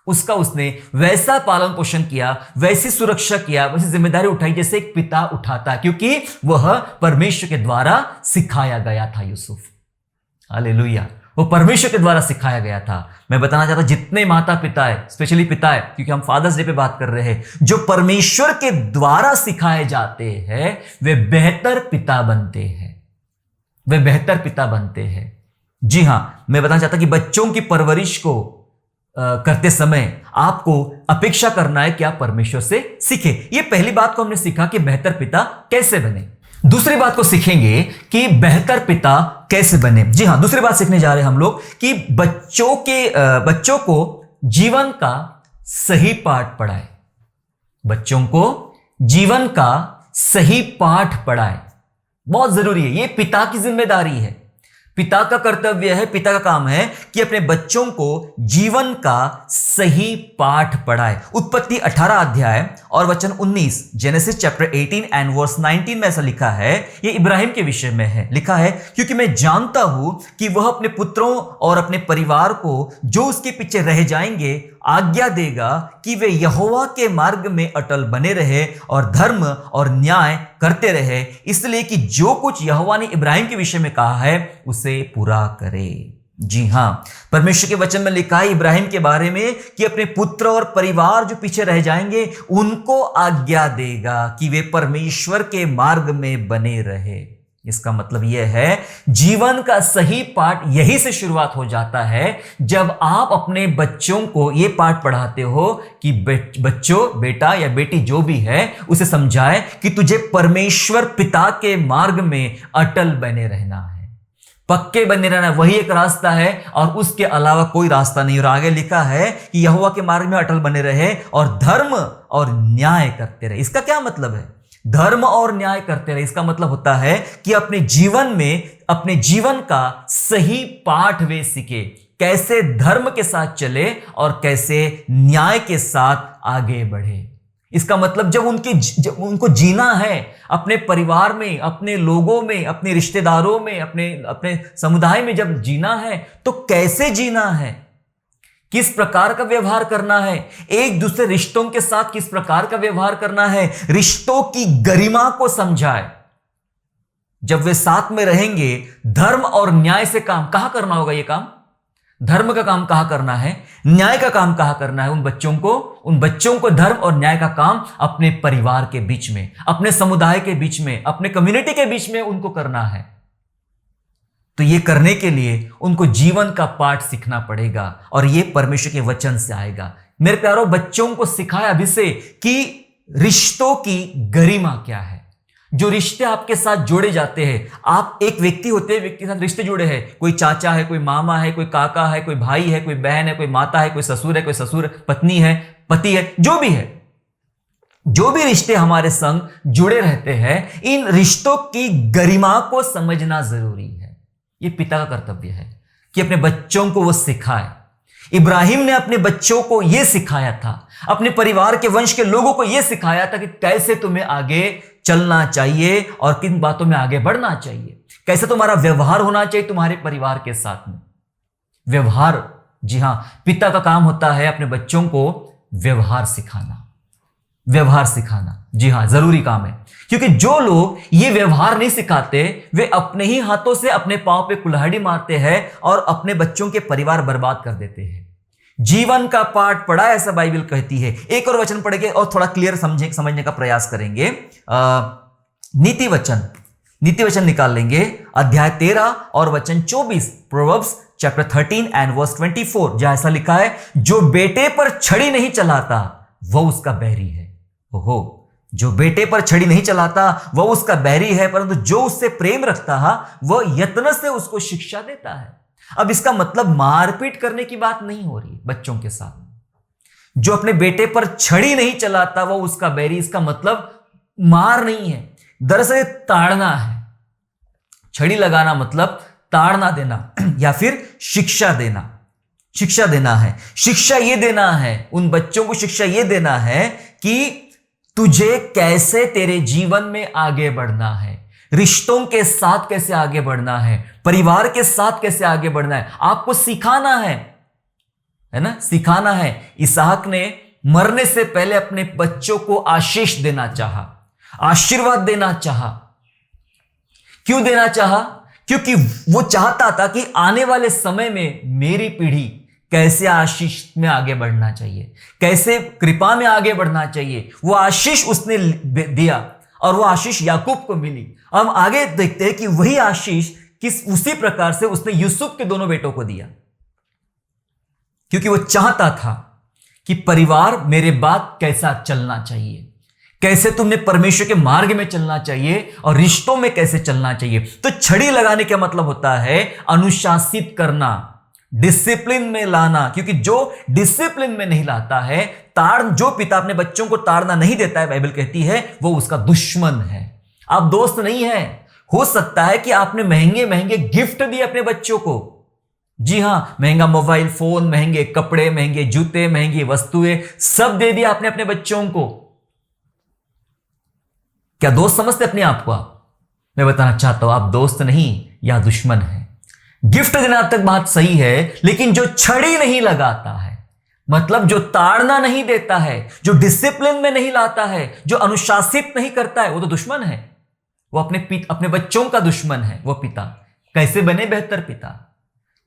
उसका उसने वैसा पालन पोषण किया, वैसी सुरक्षा किया, वैसी जिम्मेदारी उठाई जैसे एक पिता उठाता, क्योंकि वह परमेश्वर के द्वारा सिखाया गया था। यूसुफ, हालेलुया, वो परमेश्वर के द्वारा सिखाया गया था। मैं बताना चाहता हूं, जितने माता पिता है, स्पेशली पिता है, क्योंकि हम फादर्स डे पे बात कर रहे हैं, जो परमेश्वर के द्वारा सिखाए जाते हैं वे बेहतर पिता बनते हैं, वे बेहतर पिता बनते हैं। जी हां, मैं बताना चाहता कि बच्चों की परवरिश को करते समय आपको अपेक्षा करना है कि आप परमेश्वर से सीखे। ये पहली बात को हमने सीखा कि बेहतर पिता कैसे बने। दूसरी बात को सीखेंगे कि बेहतर पिता कैसे बने। जी हां, दूसरी बात सीखने जा रहे हैं हम लोग कि बच्चों को जीवन का सही पाठ पढ़ाए, बच्चों को जीवन का सही पाठ पढ़ाए, बहुत जरूरी है। यह पिता की जिम्मेदारी है, पिता का कर्तव्य है, पिता का काम है कि अपने बच्चों को जीवन का सही पाठ पढ़ाए। उत्पत्ति 18 अध्याय और वचन 19, जेनेसिस चैप्टर 18 एंड वर्स 19 में ऐसा लिखा है, ये इब्राहिम के विषय में है, लिखा है, क्योंकि मैं जानता हूं कि वह अपने पुत्रों और अपने परिवार को जो उसके पीछे रह जाएंगे आज्ञा देगा कि वे यहोवा के मार्ग में अटल बने रहे और धर्म और न्याय करते रहे, इसलिए कि जो कुछ यहोवा ने इब्राहिम के विषय में कहा है उसे पूरा करे। जी हां, परमेश्वर के वचन में लिखा है इब्राहिम के बारे में कि अपने पुत्र और परिवार जो पीछे रह जाएंगे उनको आज्ञा देगा कि वे परमेश्वर के मार्ग में बने रहे। इसका मतलब यह है, जीवन का सही पाठ यही से शुरुआत हो जाता है जब आप अपने बच्चों को यह पाठ पढ़ाते हो कि बच्चों, बेटा या बेटी जो भी है, उसे समझाए कि तुझे परमेश्वर पिता के मार्ग में अटल बने रहना है, पक्के बने रहना, वही एक रास्ता है और उसके अलावा कोई रास्ता नहीं। और आगे लिखा है कि यहोवा के मार्ग में अटल बने रहे और धर्म और न्याय करते रहे। इसका क्या मतलब है? धर्म और न्याय करते रहे, इसका मतलब होता है कि अपने जीवन में अपने जीवन का सही पाठ वे सीखे, कैसे धर्म के साथ चले और कैसे न्याय के साथ आगे बढ़े। इसका मतलब जब उनको जीना है अपने परिवार में, अपने लोगों में, अपने रिश्तेदारों में, अपने समुदाय में जब जीना है तो कैसे जीना है, किस प्रकार का व्यवहार करना है, एक दूसरे रिश्तों के साथ किस प्रकार का व्यवहार करना है, रिश्तों की गरिमा को समझाए। जब वे साथ में रहेंगे, धर्म और न्याय से काम कहां करना होगा? ये काम धर्म का काम कहां करना है, न्याय का काम कहां करना है? उन बच्चों को धर्म और न्याय का काम अपने परिवार के बीच में, अपने समुदाय के बीच में, अपने कम्युनिटी के बीच में उनको करना है। तो ये करने के लिए उनको जीवन का पाठ सीखना पड़ेगा और ये परमेश्वर के वचन से आएगा। मेरे प्यारों, बच्चों को सिखाया अभिषेक कि रिश्तों की गरिमा क्या है। जो रिश्ते आपके साथ जोड़े जाते हैं, आप एक व्यक्ति होते हैं, व्यक्ति के साथ रिश्ते जुड़े हैं, कोई चाचा है, कोई मामा है, कोई काका है, कोई भाई है, कोई बहन है, कोई माता है, कोई ससुर है, कोई ससुर पत्नी है, पति है, जो भी है, जो भी रिश्ते हमारे संग जुड़े रहते हैं, इन रिश्तों की गरिमा को समझना जरूरी है। ये पिता का कर्तव्य है कि अपने बच्चों को वो सिखाए। इब्राहिम ने अपने बच्चों को यह सिखाया था, अपने परिवार के वंश के लोगों को यह सिखाया था कि कैसे तुम्हें आगे चलना चाहिए और किन बातों में आगे बढ़ना चाहिए, कैसे तुम्हारा व्यवहार होना चाहिए तुम्हारे परिवार के साथ में। व्यवहार, जी हां, पिता का काम होता है अपने बच्चों को व्यवहार सिखाना। व्यवहार सिखाना, जी हां, जरूरी काम है, क्योंकि जो लोग ये व्यवहार नहीं सिखाते, वे अपने ही हाथों से अपने पांव पे कुल्हाड़ी मारते हैं और अपने बच्चों के परिवार बर्बाद कर देते हैं। जीवन का पाठ पढ़ा, ऐसा बाइबल कहती है। एक और वचन पढ़ेंगे और थोड़ा क्लियर समझने का प्रयास करेंगे। नीति वचन निकाल लेंगे, अध्याय 13 और वचन 24, प्रोवर्ब्स चैप्टर 13 एंड वर्स 24, जहां ऐसा लिखा है, जो बेटे पर छड़ी नहीं चलाता वह उसका बैरी है। ओहो, जो बेटे पर छड़ी नहीं चलाता वह उसका बैरी है, परंतु जो उससे प्रेम रखता है वह यत्न से उसको शिक्षा देता है। अब इसका मतलब मारपीट करने की बात नहीं हो रही बच्चों के साथ। जो अपने बेटे पर छड़ी नहीं चलाता वह उसका बैरी, इसका मतलब मार नहीं है, दरअसल ताड़ना है। छड़ी लगाना मतलब ताड़ना देना या फिर शिक्षा देना। शिक्षा देना है, शिक्षा यह देना है, उन बच्चों को शिक्षा यह देना है कि तुझे कैसे तेरे जीवन में आगे बढ़ना है, रिश्तों के साथ कैसे आगे बढ़ना है, परिवार के साथ कैसे आगे बढ़ना है, आपको सिखाना है ना, सिखाना है। इसहाक ने मरने से पहले अपने बच्चों को आशीष देना चाहा, आशीर्वाद देना चाहा। क्यों देना चाहा? क्योंकि वो चाहता था कि आने वाले समय में मेरी पीढ़ी कैसे आशीष में आगे बढ़ना चाहिए, कैसे कृपा में आगे बढ़ना चाहिए। वो आशीष उसने दिया और वो आशीष याकूब को मिली। हम आगे देखते हैं कि वही आशीष उसी प्रकार से उसने यूसुफ के दोनों बेटों को दिया, क्योंकि वो चाहता था कि परिवार मेरे बाद कैसा चलना चाहिए, कैसे तुमने परमेश्वर के मार्ग में चलना चाहिए और रिश्तों में कैसे चलना चाहिए। तो छड़ी लगाने का मतलब होता है अनुशासित करना, डिसिप्लिन में लाना, क्योंकि जो डिसिप्लिन में नहीं लाता है, जो पिता अपने बच्चों को ताड़ना नहीं देता है, बाइबल कहती है वो उसका दुश्मन है। आप दोस्त नहीं है। हो सकता है कि आपने महंगे महंगे गिफ्ट दिए अपने बच्चों को, जी हां, महंगा मोबाइल फोन, महंगे कपड़े, महंगे जूते, महंगी वस्तुएं सब दे दिया आपने अपने बच्चों को। क्या दोस्त समझते अपने आप को आप? मैं बताना चाहता हूं, आप दोस्त नहीं या दुश्मन है। गिफ्ट देना तक बात सही है, लेकिन जो छड़ी नहीं लगाता है, मतलब जो ताड़ना नहीं देता है, जो डिसिप्लिन में नहीं लाता है, जो अनुशासित नहीं करता है, वो तो दुश्मन है। वो अपने बच्चों का दुश्मन है। वो पिता कैसे बने बेहतर पिता?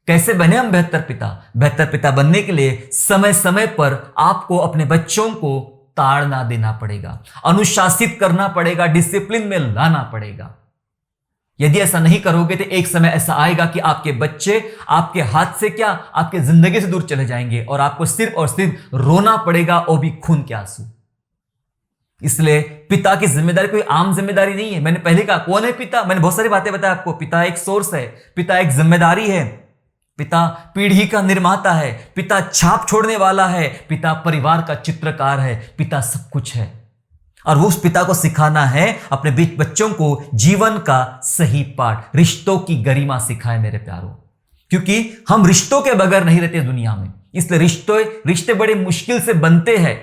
कैसे बने हम बेहतर पिता? बेहतर पिता बनने के लिए समय समय पर आपको अपने बच्चों को ताड़ना देना पड़ेगा, अनुशासित करना पड़ेगा, डिसिप्लिन में लाना पड़ेगा। यदि ऐसा नहीं करोगे तो एक समय ऐसा आएगा कि आपके बच्चे आपके हाथ से क्या, आपके जिंदगी से दूर चले जाएंगे और आपको सिर्फ और सिर्फ रोना पड़ेगा, और भी खून के आंसू। इसलिए पिता की जिम्मेदारी कोई आम जिम्मेदारी नहीं है। मैंने पहले कहा कौन है पिता, मैंने बहुत सारी बातें बताई आपको। पिता एक सोर्स है, पिता एक जिम्मेदारी है, पिता पीढ़ी का निर्माता है, पिता छाप छोड़ने वाला है, पिता परिवार का चित्रकार है, पिता सब कुछ है। और उस पिता को सिखाना है अपने बच्चों को जीवन का सही पाठ, रिश्तों की गरिमा सिखाए मेरे प्यारों, क्योंकि हम रिश्तों के बगैर नहीं रहते दुनिया में। इसलिए रिश्ते बड़े मुश्किल से बनते हैं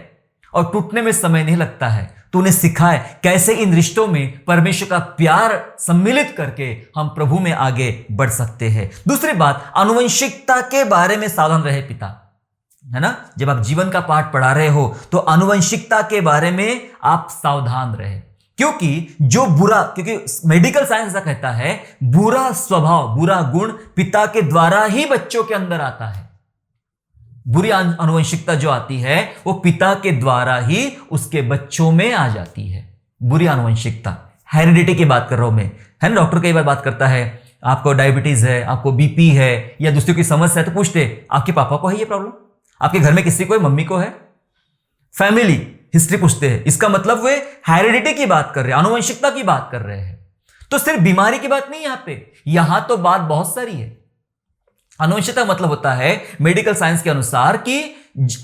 और टूटने में समय नहीं लगता है। तो उन्हें सिखाए कैसे इन रिश्तों में परमेश्वर का प्यार सम्मिलित करके हम प्रभु में आगे बढ़ सकते हैं। दूसरी बात, आनुवंशिकता के बारे में सावधान रहे पिता, है ना। जब आप जीवन का पाठ पढ़ा रहे हो तो आनुवंशिकता के बारे में आप सावधान रहे। क्योंकि मेडिकल साइंस ऐसा कहता है, बुरा स्वभाव, बुरा गुण पिता के द्वारा ही बच्चों के अंदर आता है। बुरी आनुवंशिकता जो आती है वो पिता के द्वारा ही उसके बच्चों में आ जाती है। बुरी आनुवंशिकता, हेरिडिटी की बात कर रहा हूं मैं, है ना। डॉक्टर कई बार बात करता है, आपको डायबिटीज है, आपको बीपी है या दूसरी कोई समस्या है तो पूछते आपके पापा को है ये प्रॉब्लम, आपके घर में किसी को है, मम्मी को है, फैमिली हिस्ट्री पूछते हैं। इसका मतलब वे हेरिडिटी की बात कर रहे हैं, आनुवंशिकता की बात कर रहे हैं। तो सिर्फ बीमारी की बात नहीं यहां पे, यहां तो बात बहुत सारी है। आनुवंशिकता मतलब होता है मेडिकल साइंस के अनुसार कि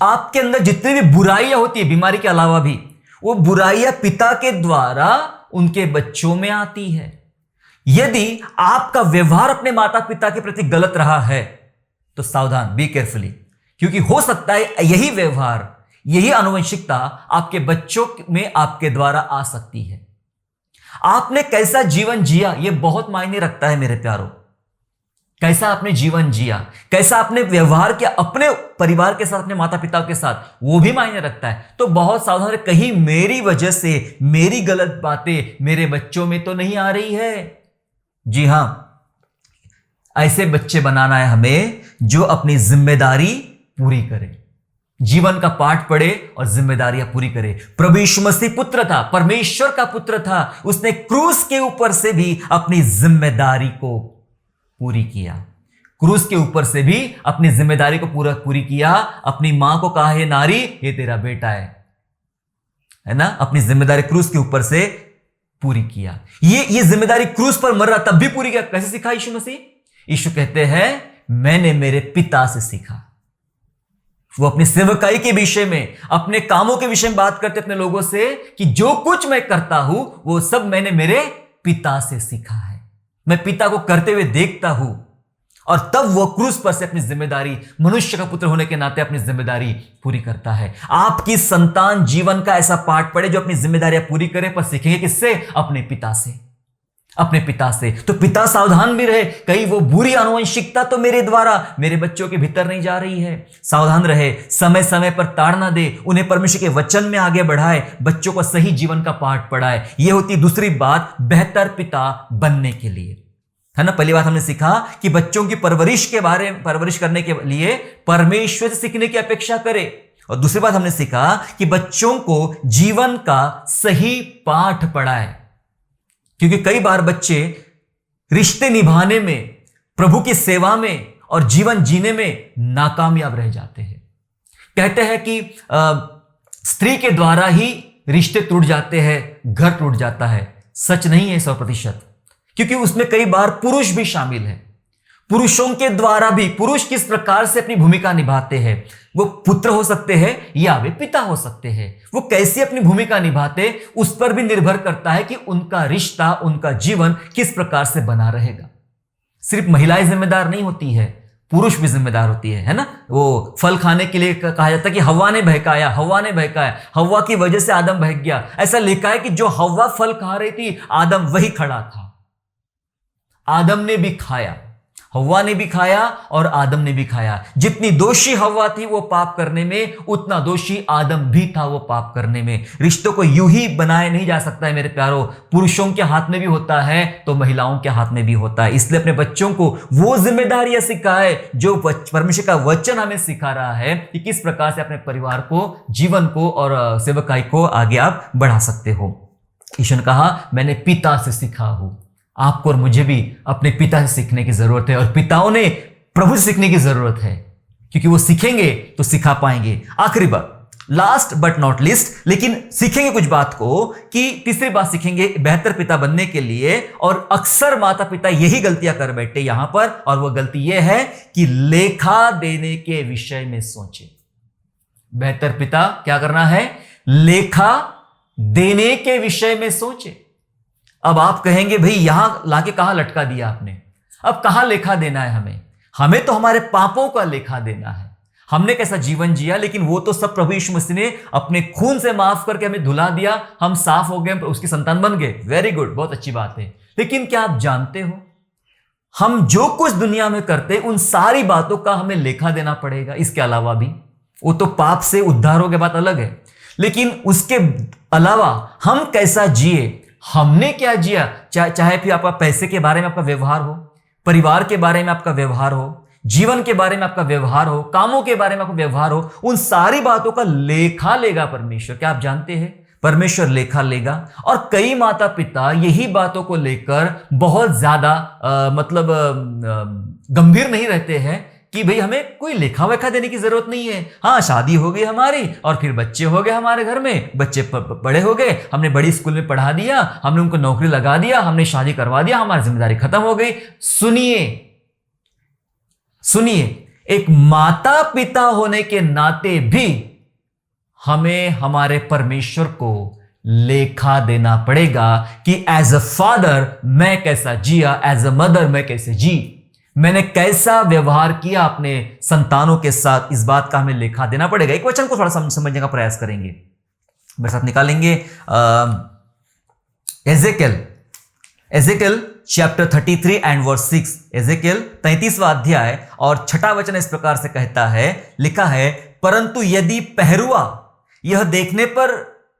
आपके अंदर जितनी भी बुराइयां होती है, बीमारी के अलावा भी, वो बुराइयां पिता के द्वारा उनके बच्चों में आती है। यदि आपका व्यवहार अपने माता पिता के प्रति गलत रहा है तो सावधान, बी केयरफुली, क्योंकि हो सकता है यही व्यवहार, यही आनुवंशिकता आपके बच्चों में आपके द्वारा आ सकती है। आपने कैसा जीवन जिया यह बहुत मायने रखता है मेरे प्यारों। कैसा आपने जीवन जिया, कैसा आपने व्यवहार किया अपने परिवार के साथ, अपने माता पिता के साथ, वो भी मायने रखता है। तो बहुत सावधान रहे, कहीं मेरी वजह से मेरी गलत बातें मेरे बच्चों में तो नहीं आ रही है। जी हां, ऐसे बच्चे बनाना है हमें जो अपनी जिम्मेदारी पूरी करे, जीवन का पाठ पढ़े और जिम्मेदारियां पूरी करे। प्रभु यीशु मसीह पुत्र था, परमेश्वर का पुत्र था, उसने क्रूस के ऊपर से भी अपनी जिम्मेदारी को पूरी किया। क्रूस के ऊपर से भी अपनी जिम्मेदारी को पूरी किया। अपनी मां को कहा, हे नारी ये तेरा बेटा है ना। अपनी जिम्मेदारी क्रूस के ऊपर से पूरी किया। ये जिम्मेदारी क्रूस पर मर रहा तब भी पूरी किया। कैसे सीखा यीशु मसीह? यीशु कहते हैं मैंने मेरे पिता से सीखा। वो अपनी सेवकाई के विषय में, अपने कामों के विषय में बात करते अपने लोगों से कि जो कुछ मैं करता हूं वो सब मैंने मेरे पिता से सीखा है। मैं पिता को करते हुए देखता हूं और तब वो क्रूस पर से अपनी जिम्मेदारी, मनुष्य का पुत्र होने के नाते अपनी जिम्मेदारी पूरी करता है। आपकी संतान जीवन का ऐसा पाठ पढ़े जो अपनी जिम्मेदारियां पूरी करे, पर सीखेंगे किससे? अपने पिता से, अपने पिता से। तो पिता सावधान भी रहे, कहीं वो बुरी आनुवंशिकता तो मेरे द्वारा मेरे बच्चों के भीतर नहीं जा रही है। सावधान रहे, समय समय पर ताड़ना दे, उन्हें परमेश्वर के वचन में आगे बढ़ाए, बच्चों को सही जीवन का पाठ पढ़ाए। यह होती दूसरी बात बेहतर पिता बनने के लिए, है ना। पहली बात हमने सीखा कि बच्चों की परवरिश करने के लिए परमेश्वर से सीखने की अपेक्षा करे। और दूसरी बात हमने सीखा कि बच्चों को जीवन का सही पाठ पढ़ाए, क्योंकि कई बार बच्चे रिश्ते निभाने में, प्रभु की सेवा में और जीवन जीने में नाकामयाब रह जाते हैं। कहते हैं कि स्त्री के द्वारा ही रिश्ते टूट जाते हैं, घर टूट जाता है। सच नहीं है 100%, क्योंकि उसमें कई बार पुरुष भी शामिल है। पुरुषों के द्वारा भी, पुरुष किस प्रकार से अपनी भूमिका निभाते हैं, वो पुत्र हो सकते हैं या वे पिता हो सकते हैं, वो कैसी अपनी भूमिका निभाते उस पर भी निर्भर करता है कि उनका रिश्ता, उनका जीवन किस प्रकार से बना रहेगा। सिर्फ महिलाएं जिम्मेदार नहीं होती है, पुरुष भी जिम्मेदार होती है ना। वो फल खाने के लिए कहा जाता है कि हव्वा ने बहकाया, हव्वा की वजह से आदम बहक गया। ऐसा लिखा है कि जो हव्वा फल खा रही थी, आदम वही खड़ा था। आदम ने भी खाया, हव्वा ने भी खाया और आदम ने भी खाया। जितनी दोषी हव्वा थी वो पाप करने में, उतना दोषी आदम भी था वो पाप करने में। रिश्तों को यूं ही बनाए नहीं जा सकता है मेरे प्यारों। पुरुषों के हाथ में भी होता है तो महिलाओं के हाथ में भी होता है। इसलिए अपने बच्चों को वो जिम्मेदारियां सिखाए जो परमेश्वर का वचन हमें सिखा रहा है कि किस प्रकार से अपने परिवार को, जीवन को और सेवकाई को आगे आप बढ़ा सकते हो। ईश्वर ने कहा मैंने पिता से सीखा हूं। आपको और मुझे भी अपने पिता से सीखने की जरूरत है, और पिताओं ने प्रभु से सीखने की जरूरत है, क्योंकि वो सीखेंगे तो सिखा पाएंगे। आखिरी बात, लास्ट बट नॉट लिस्ट, लेकिन सीखेंगे कुछ बात को कि तीसरी बात सीखेंगे बेहतर पिता बनने के लिए। और अक्सर माता पिता यही गलतियां कर बैठे यहां पर, और वो गलती यह है कि लेखा देने के विषय में सोचे। बेहतर पिता क्या करना है? लेखा देने के विषय में सोचे। अब आप कहेंगे भाई यहां लाके कहां लटका दिया आपने, अब कहां लेखा देना है हमें? हमें तो हमारे पापों का लेखा देना है, हमने कैसा जीवन जिया, लेकिन वो तो सब प्रभु यीशु मसीह ने अपने खून से माफ करके हमें धुला दिया, हम साफ हो गए, उसकी संतान बन गए। वेरी गुड, बहुत अच्छी बात है। लेकिन क्या आप जानते हो, हम जो कुछ दुनिया में करते उन सारी बातों का हमें लेखा देना पड़ेगा। इसके अलावा भी, वो तो पाप से उद्धार हो गया, बात अलग है, लेकिन उसके अलावा हम कैसा जिए, हमने क्या जिया, चाहे फिर आपका पैसे के बारे में आपका व्यवहार हो, परिवार के बारे में आपका व्यवहार हो, जीवन के बारे में आपका व्यवहार हो, कामों के बारे में आपका व्यवहार हो, उन सारी बातों का लेखा लेगा परमेश्वर। क्या आप जानते हैं? परमेश्वर लेखा लेगा। और कई माता पिता यही बातों को लेकर बहुत ज्यादा गंभीर नहीं रहते हैं कि भाई हमें कोई लेखा वेखा देने की जरूरत नहीं है। हाँ, शादी हो गई हमारी और फिर बच्चे हो गए हमारे घर में, बच्चे बड़े हो गए, हमने बड़ी स्कूल में पढ़ा दिया, हमने उनको नौकरी लगा दिया, हमने शादी करवा दिया, हमारी जिम्मेदारी खत्म हो गई। सुनिए, एक माता पिता होने के नाते भी हमें हमारे परमेश्वर को लेखा देना पड़ेगा कि एज अ फादर मैं कैसा जिया, एज अ मदर मैं कैसे जी, मैंने कैसा व्यवहार किया अपने संतानों के साथ। इस बात का हमें लेखा देना पड़ेगा। एक वचन को थोड़ा समझने का प्रयास करेंगे, मेरे साथ निकालेंगे। Ezekiel chapter 33 and verse 6। Ezekiel 33वां अध्याय और 6वां वचन इस प्रकार से कहता है, लिखा है, परंतु यदि पहरुआ यह देखने पर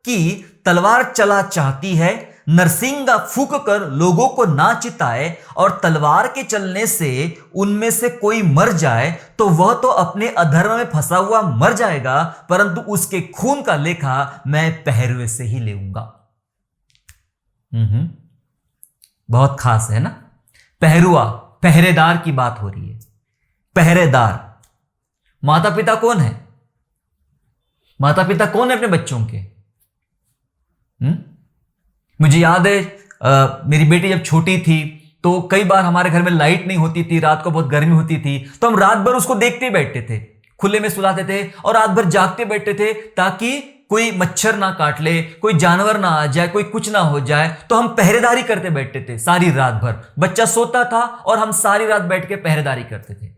कि तलवार चला चाहती है, नरसिंगा फूंक कर लोगों को ना चिताए और तलवार के चलने से उनमें से कोई मर जाए, तो वह तो अपने अधर्म में फंसा हुआ मर जाएगा, परंतु उसके खून का लेखा मैं पहरुए से ही लेऊंगा। बहुत खास है ना। पहरुआ, पहरेदार की बात हो रही है। पहरेदार, माता पिता कौन है? माता पिता कौन है अपने बच्चों के? मुझे याद है मेरी बेटी जब छोटी थी तो कई बार हमारे घर में लाइट नहीं होती थी, रात को बहुत गर्मी होती थी, तो हम रात भर उसको देखते बैठते थे, खुले में सुलाते थे और रात भर जागते बैठते थे ताकि कोई मच्छर ना काट ले, कोई जानवर ना आ जाए, कोई कुछ ना हो जाए। तो हम पहरेदारी करते बैठते थे सारी रात भर। बच्चा सोता था और हम सारी रात बैठ के पहरेदारी करते थे।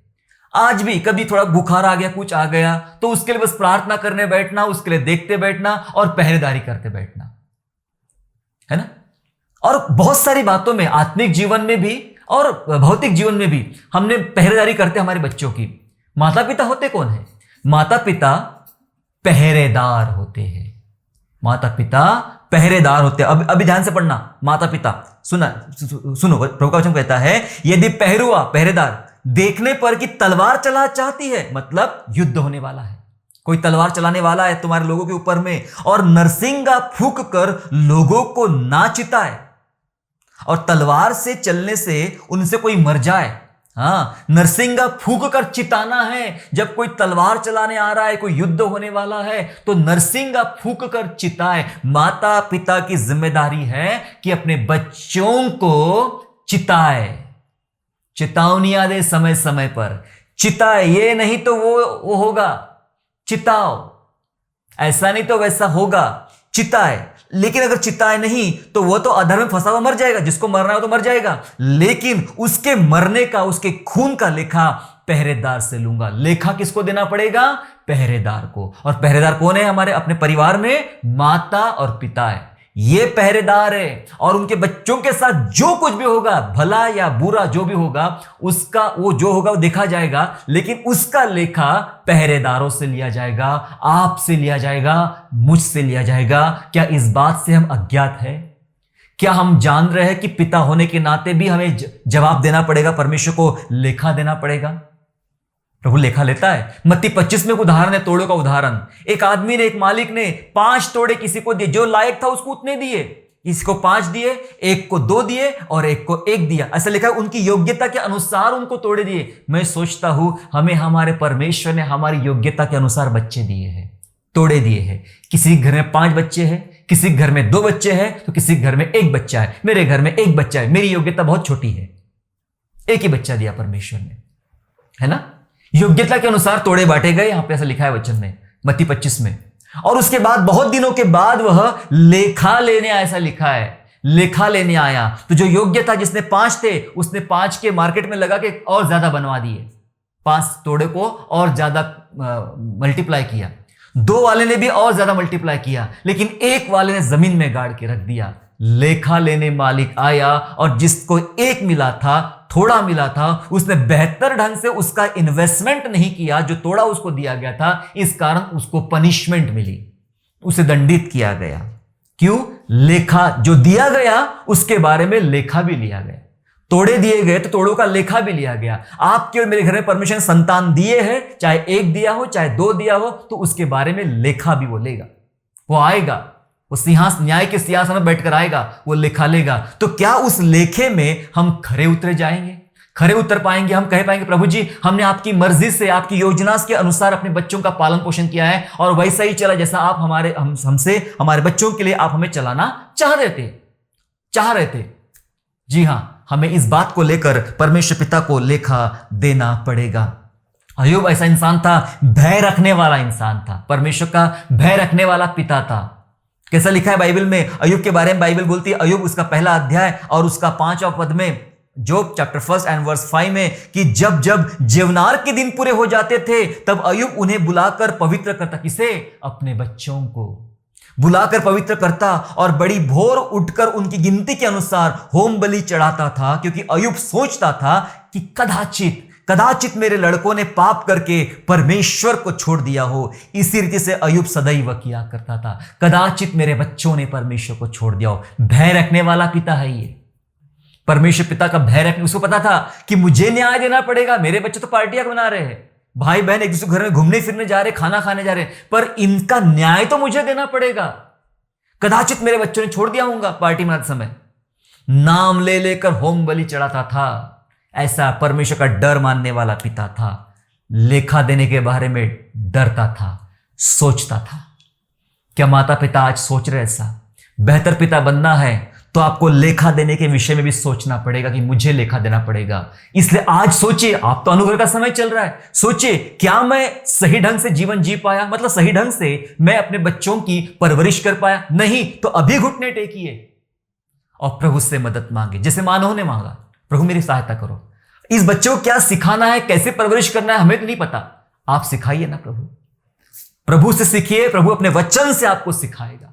आज भी कभी थोड़ा बुखार आ गया, कुछ आ गया, तो उसके लिए बस प्रार्थना करने बैठना, उसके लिए देखते बैठना और पहरेदारी करते बैठना, है ना। और बहुत सारी बातों में, आत्मिक जीवन में भी और भौतिक जीवन में भी हमने पहरेदारी करते हमारे बच्चों की। माता पिता होते कौन है? माता पिता पहरेदार होते हैं। माता पिता पहरेदार होते हैं। अभी ध्यान से पढ़ना, माता पिता, सुनो प्रभु का वचन कहता है, यदि पहरुआ, पहरेदार देखने पर कि तलवार चला चाहती है, मतलब युद्ध होने वाला है, कोई तलवार चलाने वाला है तुम्हारे लोगों के ऊपर में, और नरसिंगा फूंक कर लोगों को ना चिताए और तलवार से चलने से उनसे कोई मर जाए। हाँ, नरसिंगा फूंक कर चिताना है। जब कोई तलवार चलाने आ रहा है, कोई युद्ध होने वाला है, तो नरसिंगा फूंक कर चिताए। माता पिता की जिम्मेदारी है कि अपने बच्चों को चिताए, चेतावनियां दे समय समय पर, चिताए। ये नहीं तो वो होगा, चिताओ, ऐसा नहीं तो वैसा होगा, चिताए। लेकिन अगर चिताए नहीं तो वो तो अधर्म में फंसा हुआ मर जाएगा, जिसको मरना हो तो मर जाएगा, लेकिन उसके मरने का, उसके खून का लेखा पहरेदार से लूंगा। लेखा किसको देना पड़ेगा? पहरेदार को। और पहरेदार कौन है? हमारे अपने परिवार में माता और पिता है, ये पहरेदार है। और उनके बच्चों के साथ जो कुछ भी होगा, भला या बुरा जो भी होगा, उसका वो जो होगा वो देखा जाएगा, लेकिन उसका लेखा पहरेदारों से लिया जाएगा, आपसे लिया जाएगा, मुझसे लिया जाएगा। क्या इस बात से हम अज्ञात है? क्या हम जान रहे हैं कि पिता होने के नाते भी हमें जवाब देना पड़ेगा, परमेश्वर को लेखा देना पड़ेगा? प्रभु लेखा लेता है। मत्ती 25 में एक उदाहरण है, तोड़ों का उदाहरण। एक आदमी ने, एक मालिक ने 5 तोड़े किसी को दिए, जो लायक था उसको उतने दिए। इसको 5 दिए, एक को 2 दिए और एक को 1 दिया। ऐसा लिखा है, उनकी योग्यता के अनुसार उनको तोड़े दिए। मैं सोचता हूं हमें हमारे परमेश्वर ने हमारी योग्यता के अनुसार बच्चे दिए हैं, तोड़े दिए हैं। किसी घर में 5 बच्चे हैं, किसी घर में 2 बच्चे हैं, तो किसी घर में 1 बच्चा है। मेरे घर में 1 बच्चा है, मेरी योग्यता बहुत छोटी है, 1 ही बच्चा दिया परमेश्वर ने, है ना। योग्यता के अनुसार तोड़े बांटे गए, यहां पे ऐसा लिखा है वचन में, मत्ती 25 में। और उसके बाद बहुत दिनों के बाद वह लेखा लेने आया, ऐसा लिखा है, लेखा लेने आया। तो जो योग्य था, जिसने 5 थे, उसने 5 के मार्केट में लगा के और ज्यादा बनवा दिए, 5 तोड़े को और ज्यादा मल्टीप्लाई किया। 2 वाले ने भी और ज्यादा मल्टीप्लाई किया, लेकिन 1 वाले ने जमीन में गाड़ के रख दिया। लेखा लेने मालिक आया और जिसको 1 मिला था, थोड़ा मिला था, उसने बेहतर ढंग से उसका इन्वेस्टमेंट नहीं किया जो थोड़ा उसको दिया गया था। इस कारण उसको पनिशमेंट मिली, उसे दंडित किया गया। क्यों? लेखा जो दिया गया उसके बारे में लेखा भी लिया गया। तोड़े दिए गए तो तोड़ों का लेखा भी लिया गया। आपके और मेरे घर में परमेश्वर ने संतान दिए हैं, चाहे एक दिया हो चाहे दो दिया हो, तो उसके बारे में लेखा भी वो लेगा। वो आएगा, वो सिंहासन, न्याय के सिंहासन में बैठकर आएगा, वो लेखा लेगा। तो क्या उस लेखे में हम खरे उतरे जाएंगे, खरे उतर पाएंगे? हम कह पाएंगे प्रभु जी हमने आपकी मर्जी से, आपकी योजना के अनुसार अपने बच्चों का पालन पोषण किया है और वैसा ही चला जैसा आप हमसे हमारे बच्चों के लिए आप हमें चलाना चाह रहे थे। जी हां, हमें इस बात को लेकर परमेश्वर पिता को लेखा देना पड़ेगा। अय्यूब ऐसा इंसान था, भय रखने वाला इंसान था, परमेश्वर का भय रखने वाला पिता था। कैसा लिखा है बाइबल में अय्यूब के बारे में? बाइबल बोलती है, अय्यूब उसका पहला अध्याय और उसका 5वां पद में, जोब चैप्टर 1 एंड वर्स 5 में, कि जब जब जेवनार के दिन पूरे हो जाते थे तब अय्यूब उन्हें बुलाकर पवित्र करता। किसे? अपने बच्चों को बुलाकर पवित्र करता और बड़ी भोर उठकर उनकी गिनती के अनुसार होम बलि चढ़ाता था, क्योंकि अय्यूब सोचता था कि कदाचित मेरे लड़कों ने पाप करके परमेश्वर को छोड़ दिया हो। इसी रीति से अय्यूब सदैव किया करता था, कदाचित मेरे बच्चों ने परमेश्वर को छोड़ दिया हो। भय रखने वाला पिता है ये। परमेश्वर पिता का भय रखने, उसको पता था कि मुझे न्याय देना पड़ेगा। मेरे बच्चे तो पार्टियां बना रहे हैं, भाई बहन एक दूसरे घर में घूमने फिरने जा रहे, खाना खाने जा रहे, पर इनका न्याय तो मुझे देना पड़ेगा। कदाचित मेरे बच्चों ने छोड़ दिया होगा पार्टी मनाते समय। नाम ले लेकर होम बलि चढ़ाता था। ऐसा परमेश्वर का डर मानने वाला पिता था। लेखा देने के बारे में डरता था, सोचता था। क्या माता पिता आज सोच रहे ऐसा? बेहतर पिता बनना है तो आपको लेखा देने के विषय में भी सोचना पड़ेगा कि मुझे लेखा देना पड़ेगा। इसलिए आज सोचिए, आप तो अनुग्रह का समय चल रहा है, सोचिए क्या मैं सही ढंग से जीवन जी पाया, मतलब सही ढंग से मैं अपने बच्चों की परवरिश कर पाया? नहीं तो अभी घुटने टेकिए और प्रभु से मदद मांगे, जैसे मानव ने मांगा, प्रभु मेरी सहायता करो। इस बच्चों को क्या सिखाना है, कैसे परवरिश करना है, हमें तो नहीं पता, आप सिखाइए ना प्रभु से सीखिए, प्रभु अपने वचन से आपको सिखाएगा।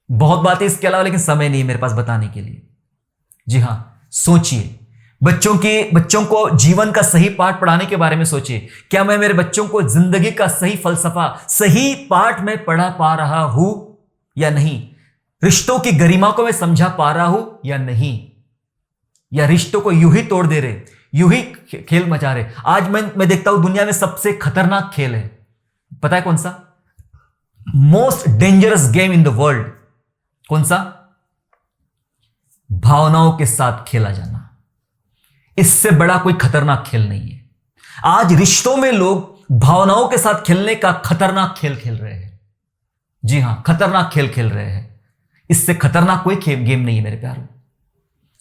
बहुत बातें इसके अलावा, लेकिन समय नहीं है मेरे पास बताने के लिए। जी हां, सोचिए बच्चों को जीवन का सही पाठ पढ़ाने के बारे में सोचिए। क्या मैं मेरे बच्चों को जिंदगी का सही फलसफा, सही पाठ में पढ़ा पा रहा हूं या नहीं? रिश्तों की गरिमा को मैं समझा पा रहा हूं या नहीं? या रिश्तों को यूं ही तोड़ दे रहे, यूं ही खेल मचा रहे? आज मैं देखता हूं दुनिया में सबसे खतरनाक खेल है, पता है कौन सा? Most dangerous game in the world कौन सा? भावनाओं के साथ खेला जाना। इससे बड़ा कोई खतरनाक खेल नहीं है। आज रिश्तों में लोग भावनाओं के साथ खेलने का खतरनाक खेल खेल रहे हैं। जी हां, खतरनाक खेल खेल रहे हैं। इससे खतरनाक कोई गेम नहीं है मेरे प्यारों।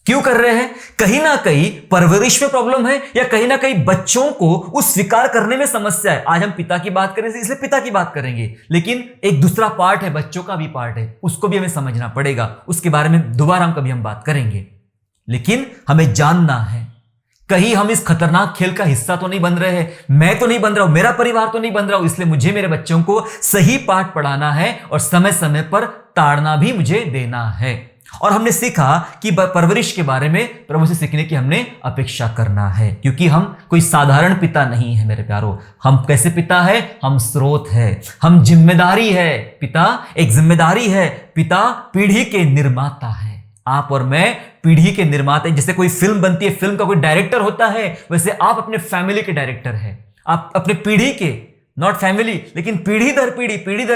क्यों कर रहे हैं? कहीं ना कहीं परवरिश में प्रॉब्लम है, या कहीं ना कहीं बच्चों को उस स्वीकार करने में समस्या है। आज हम पिता की बात करें इसलिए पिता की बात करेंगे, लेकिन एक दूसरा पार्ट है, बच्चों का भी पार्ट है, उसको भी हमें समझना पड़ेगा। उसके बारे में दोबारा हम बात करेंगे, लेकिन हमें जानना है कहीं हम इस खतरनाक खेल का हिस्सा तो नहीं बन रहे हैं। मैं तो नहीं बन रहा हूं, मेरा परिवार तो नहीं बन रहा हूं। इसलिए मुझे मेरे बच्चों को सही पाठ पढ़ाना है और समय समय पर ताड़ना भी मुझे देना है। और हमने सीखा कि परवरिश के बारे में प्रभु से सीखने की हमने अपेक्षा करना है, क्योंकि हम कोई साधारण पिता नहीं है मेरे प्यारों। हम कैसे पिता है? हम स्रोत है, हम जिम्मेदारी है। पिता एक जिम्मेदारी है, पिता पीढ़ी के निर्माता है। आप और मैं पीढ़ी के निर्माता। जैसे कोई फिल्म बनती है, फिल्म का कोई डायरेक्टर होता है, वैसे आप अपने फैमिली के डायरेक्टर है। आप अपने पीढ़ी के, नॉट फैमिली, लेकिन पीढ़ी दर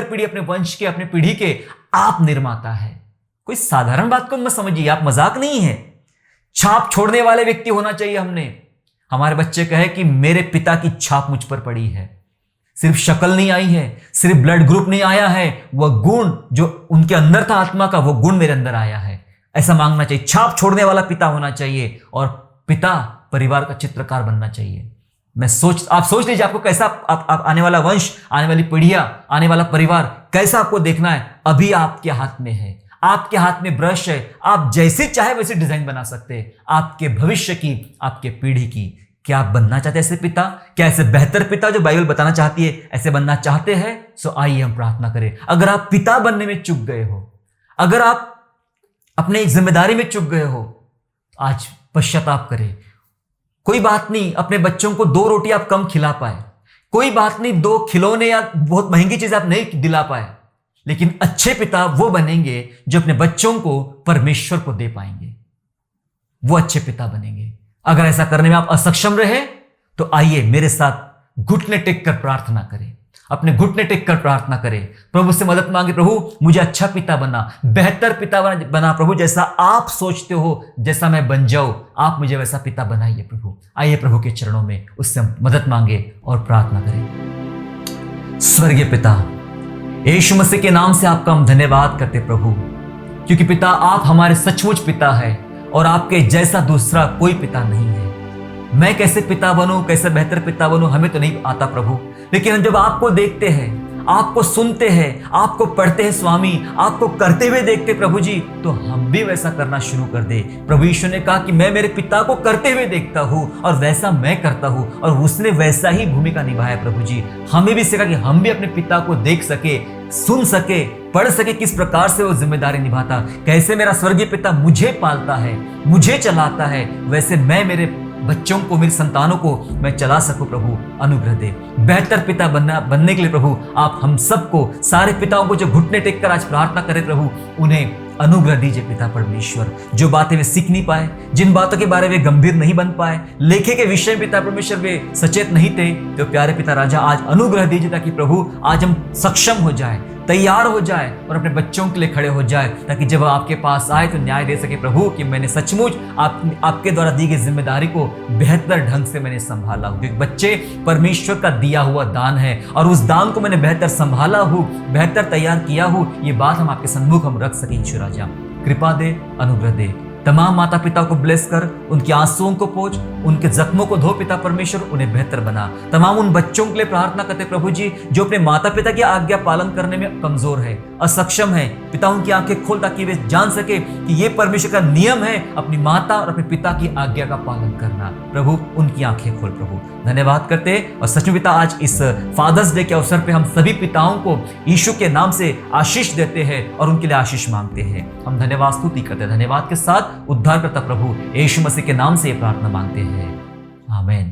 पीढ़ी अपने वंश के, अपने पीढ़ी के आप निर्माता है। कोई साधारण बात को मत समझिए, आप मजाक नहीं है। छाप छोड़ने वाले व्यक्ति होना चाहिए हमने। हमारे बच्चे कहे कि मेरे पिता की छाप मुझ पर पड़ी है। सिर्फ शक्ल नहीं आई है, सिर्फ ब्लड ग्रुप नहीं आया है, वह गुण जो उनके अंदर था आत्मा का, वह गुण मेरे अंदर आया है। ऐसा मांगना चाहिए। छाप छोड़ने वाला पिता होना चाहिए, और पिता परिवार का चित्रकार बनना चाहिए। आप सोच लीजिए आपको कैसा आप आने वाला वंश, आने वाली पीढ़ियां, आने वाला परिवार कैसा आपको देखना है। अभी आपके हाथ में है, आपके हाथ में ब्रश है, आप जैसे चाहे वैसे डिजाइन बना सकते हैं आपके भविष्य की, आपके पीढ़ी की। क्या आप बनना चाहते हैं ऐसे पिता? क्या ऐसे बेहतर पिता जो बाइबल बताना चाहती है, ऐसे बनना चाहते हैं? सो आइए हम प्रार्थना करें। अगर आप पिता बनने में चूक गए हो, अगर आप अपने जिम्मेदारी में चूक गए हो, आज पश्चाताप करें। कोई बात नहीं, अपने बच्चों को 2 रोटी आप कम खिला पाए, कोई बात नहीं, 2 खिलौने या बहुत महंगी चीज आप नहीं दिला पाए, लेकिन अच्छे पिता वो बनेंगे जो अपने बच्चों को परमेश्वर को दे पाएंगे, वो अच्छे पिता बनेंगे। अगर ऐसा करने में आप असक्षम रहे तो आइए मेरे साथ घुटने टेक कर प्रार्थना करें, अपने घुटने टेक कर प्रार्थना करें, प्रभु से मदद मांगे। प्रभु मुझे अच्छा पिता बना, बेहतर पिता बना प्रभु, जैसा आप सोचते हो जैसा मैं बन जाऊं, आप मुझे वैसा पिता बनाइए प्रभु। आइए प्रभु के चरणों में उससे मदद मांगे और प्रार्थना करें। स्वर्गीय पिता, यीशु मसीह के नाम से आपका हम धन्यवाद करते प्रभु, क्योंकि पिता आप हमारे सचमुच पिता है और आपके जैसा दूसरा कोई पिता नहीं है। मैं कैसे पिता बनूं, कैसे बेहतर पिता बनूं, हमें तो नहीं आता प्रभु, लेकिन हम जब आपको देखते हैं, आपको सुनते हैं, आपको पढ़ते हैं स्वामी, आपको करते हुए देखते प्रभु जी, तो हम भी वैसा करना शुरू कर दे। प्रभु यीशु ने कहा कि मैं मेरे पिता को करते हुए देखता हूँ और वैसा मैं करता हूँ, और उसने वैसा ही भूमिका निभाया प्रभु जी। हमें भी सिखा कि हम भी अपने पिता को देख सके, सुन सके, पढ़ सके किस प्रकार से वो जिम्मेदारी निभाता, कैसे मेरा स्वर्गीय पिता मुझे पालता है, मुझे चलाता है, वैसे मैं मेरे बच्चों को, मेरी संतानों को मैं चला सकूं। प्रभु अनुग्रह दे। बेहतर पिता बनने के लिए प्रभु आप हम सबको, सारे पिताओं को जो घुटने टेक कर आज प्रार्थना करें प्रभु, उन्हें अनुग्रह दीजिए पिता परमेश्वर। जो बातें वे सीख नहीं पाए, जिन बातों के बारे में वे गंभीर नहीं बन पाए, लेखे के विषय पिता परमेश्वर वे सचेत नहीं थे, तो प्यारे पिता राजा आज अनुग्रह दीजिए, ताकि प्रभु आज हम सक्षम हो जाए, तैयार हो जाए और अपने बच्चों के लिए खड़े हो जाए, ताकि जब आपके पास आए तो न्याय दे सके प्रभु कि मैंने सचमुच आपके द्वारा दी गई जिम्मेदारी को बेहतर ढंग से मैंने संभाला हूँ। क्योंकि बच्चे परमेश्वर का दिया हुआ दान है और उस दान को मैंने बेहतर संभाला हूँ, बेहतर तैयार किया हूँ। ये बात हम आपके सन्मुख हम रख सके। ईश्वर राजा कृपा दे, अनुग्रह दे। तमाम माता पिता को ब्लेस कर, उनके आंसुओं को पोंछ, उनके जख्मों को धो पिता परमेश्वर, उन्हें बेहतर बना। तमाम उन बच्चों के लिए प्रार्थना करते प्रभु जी जो अपने माता पिता की आज्ञा पालन करने में कमजोर है, असक्षम है। पिता उनकी आंखें खोल, ताकि वे जान सके कि ये परमेश्वर का नियम है, अपनी माता और अपने पिता की आज्ञा का पालन करना। प्रभु उनकी आंखें खोल प्रभु। धन्यवाद करते और सच में पिता आज इस फादर्स डे के अवसर पे हम सभी पिताओं को यीशु के नाम से आशीष देते हैं और उनके लिए आशीष मांगते हैं। हम धन्यवाद स्तुति करते हैं। धन्यवाद के साथ उद्धारकर्ता प्रभु यीशु मसीह के नाम से ये प्रार्थना मांगते हैं,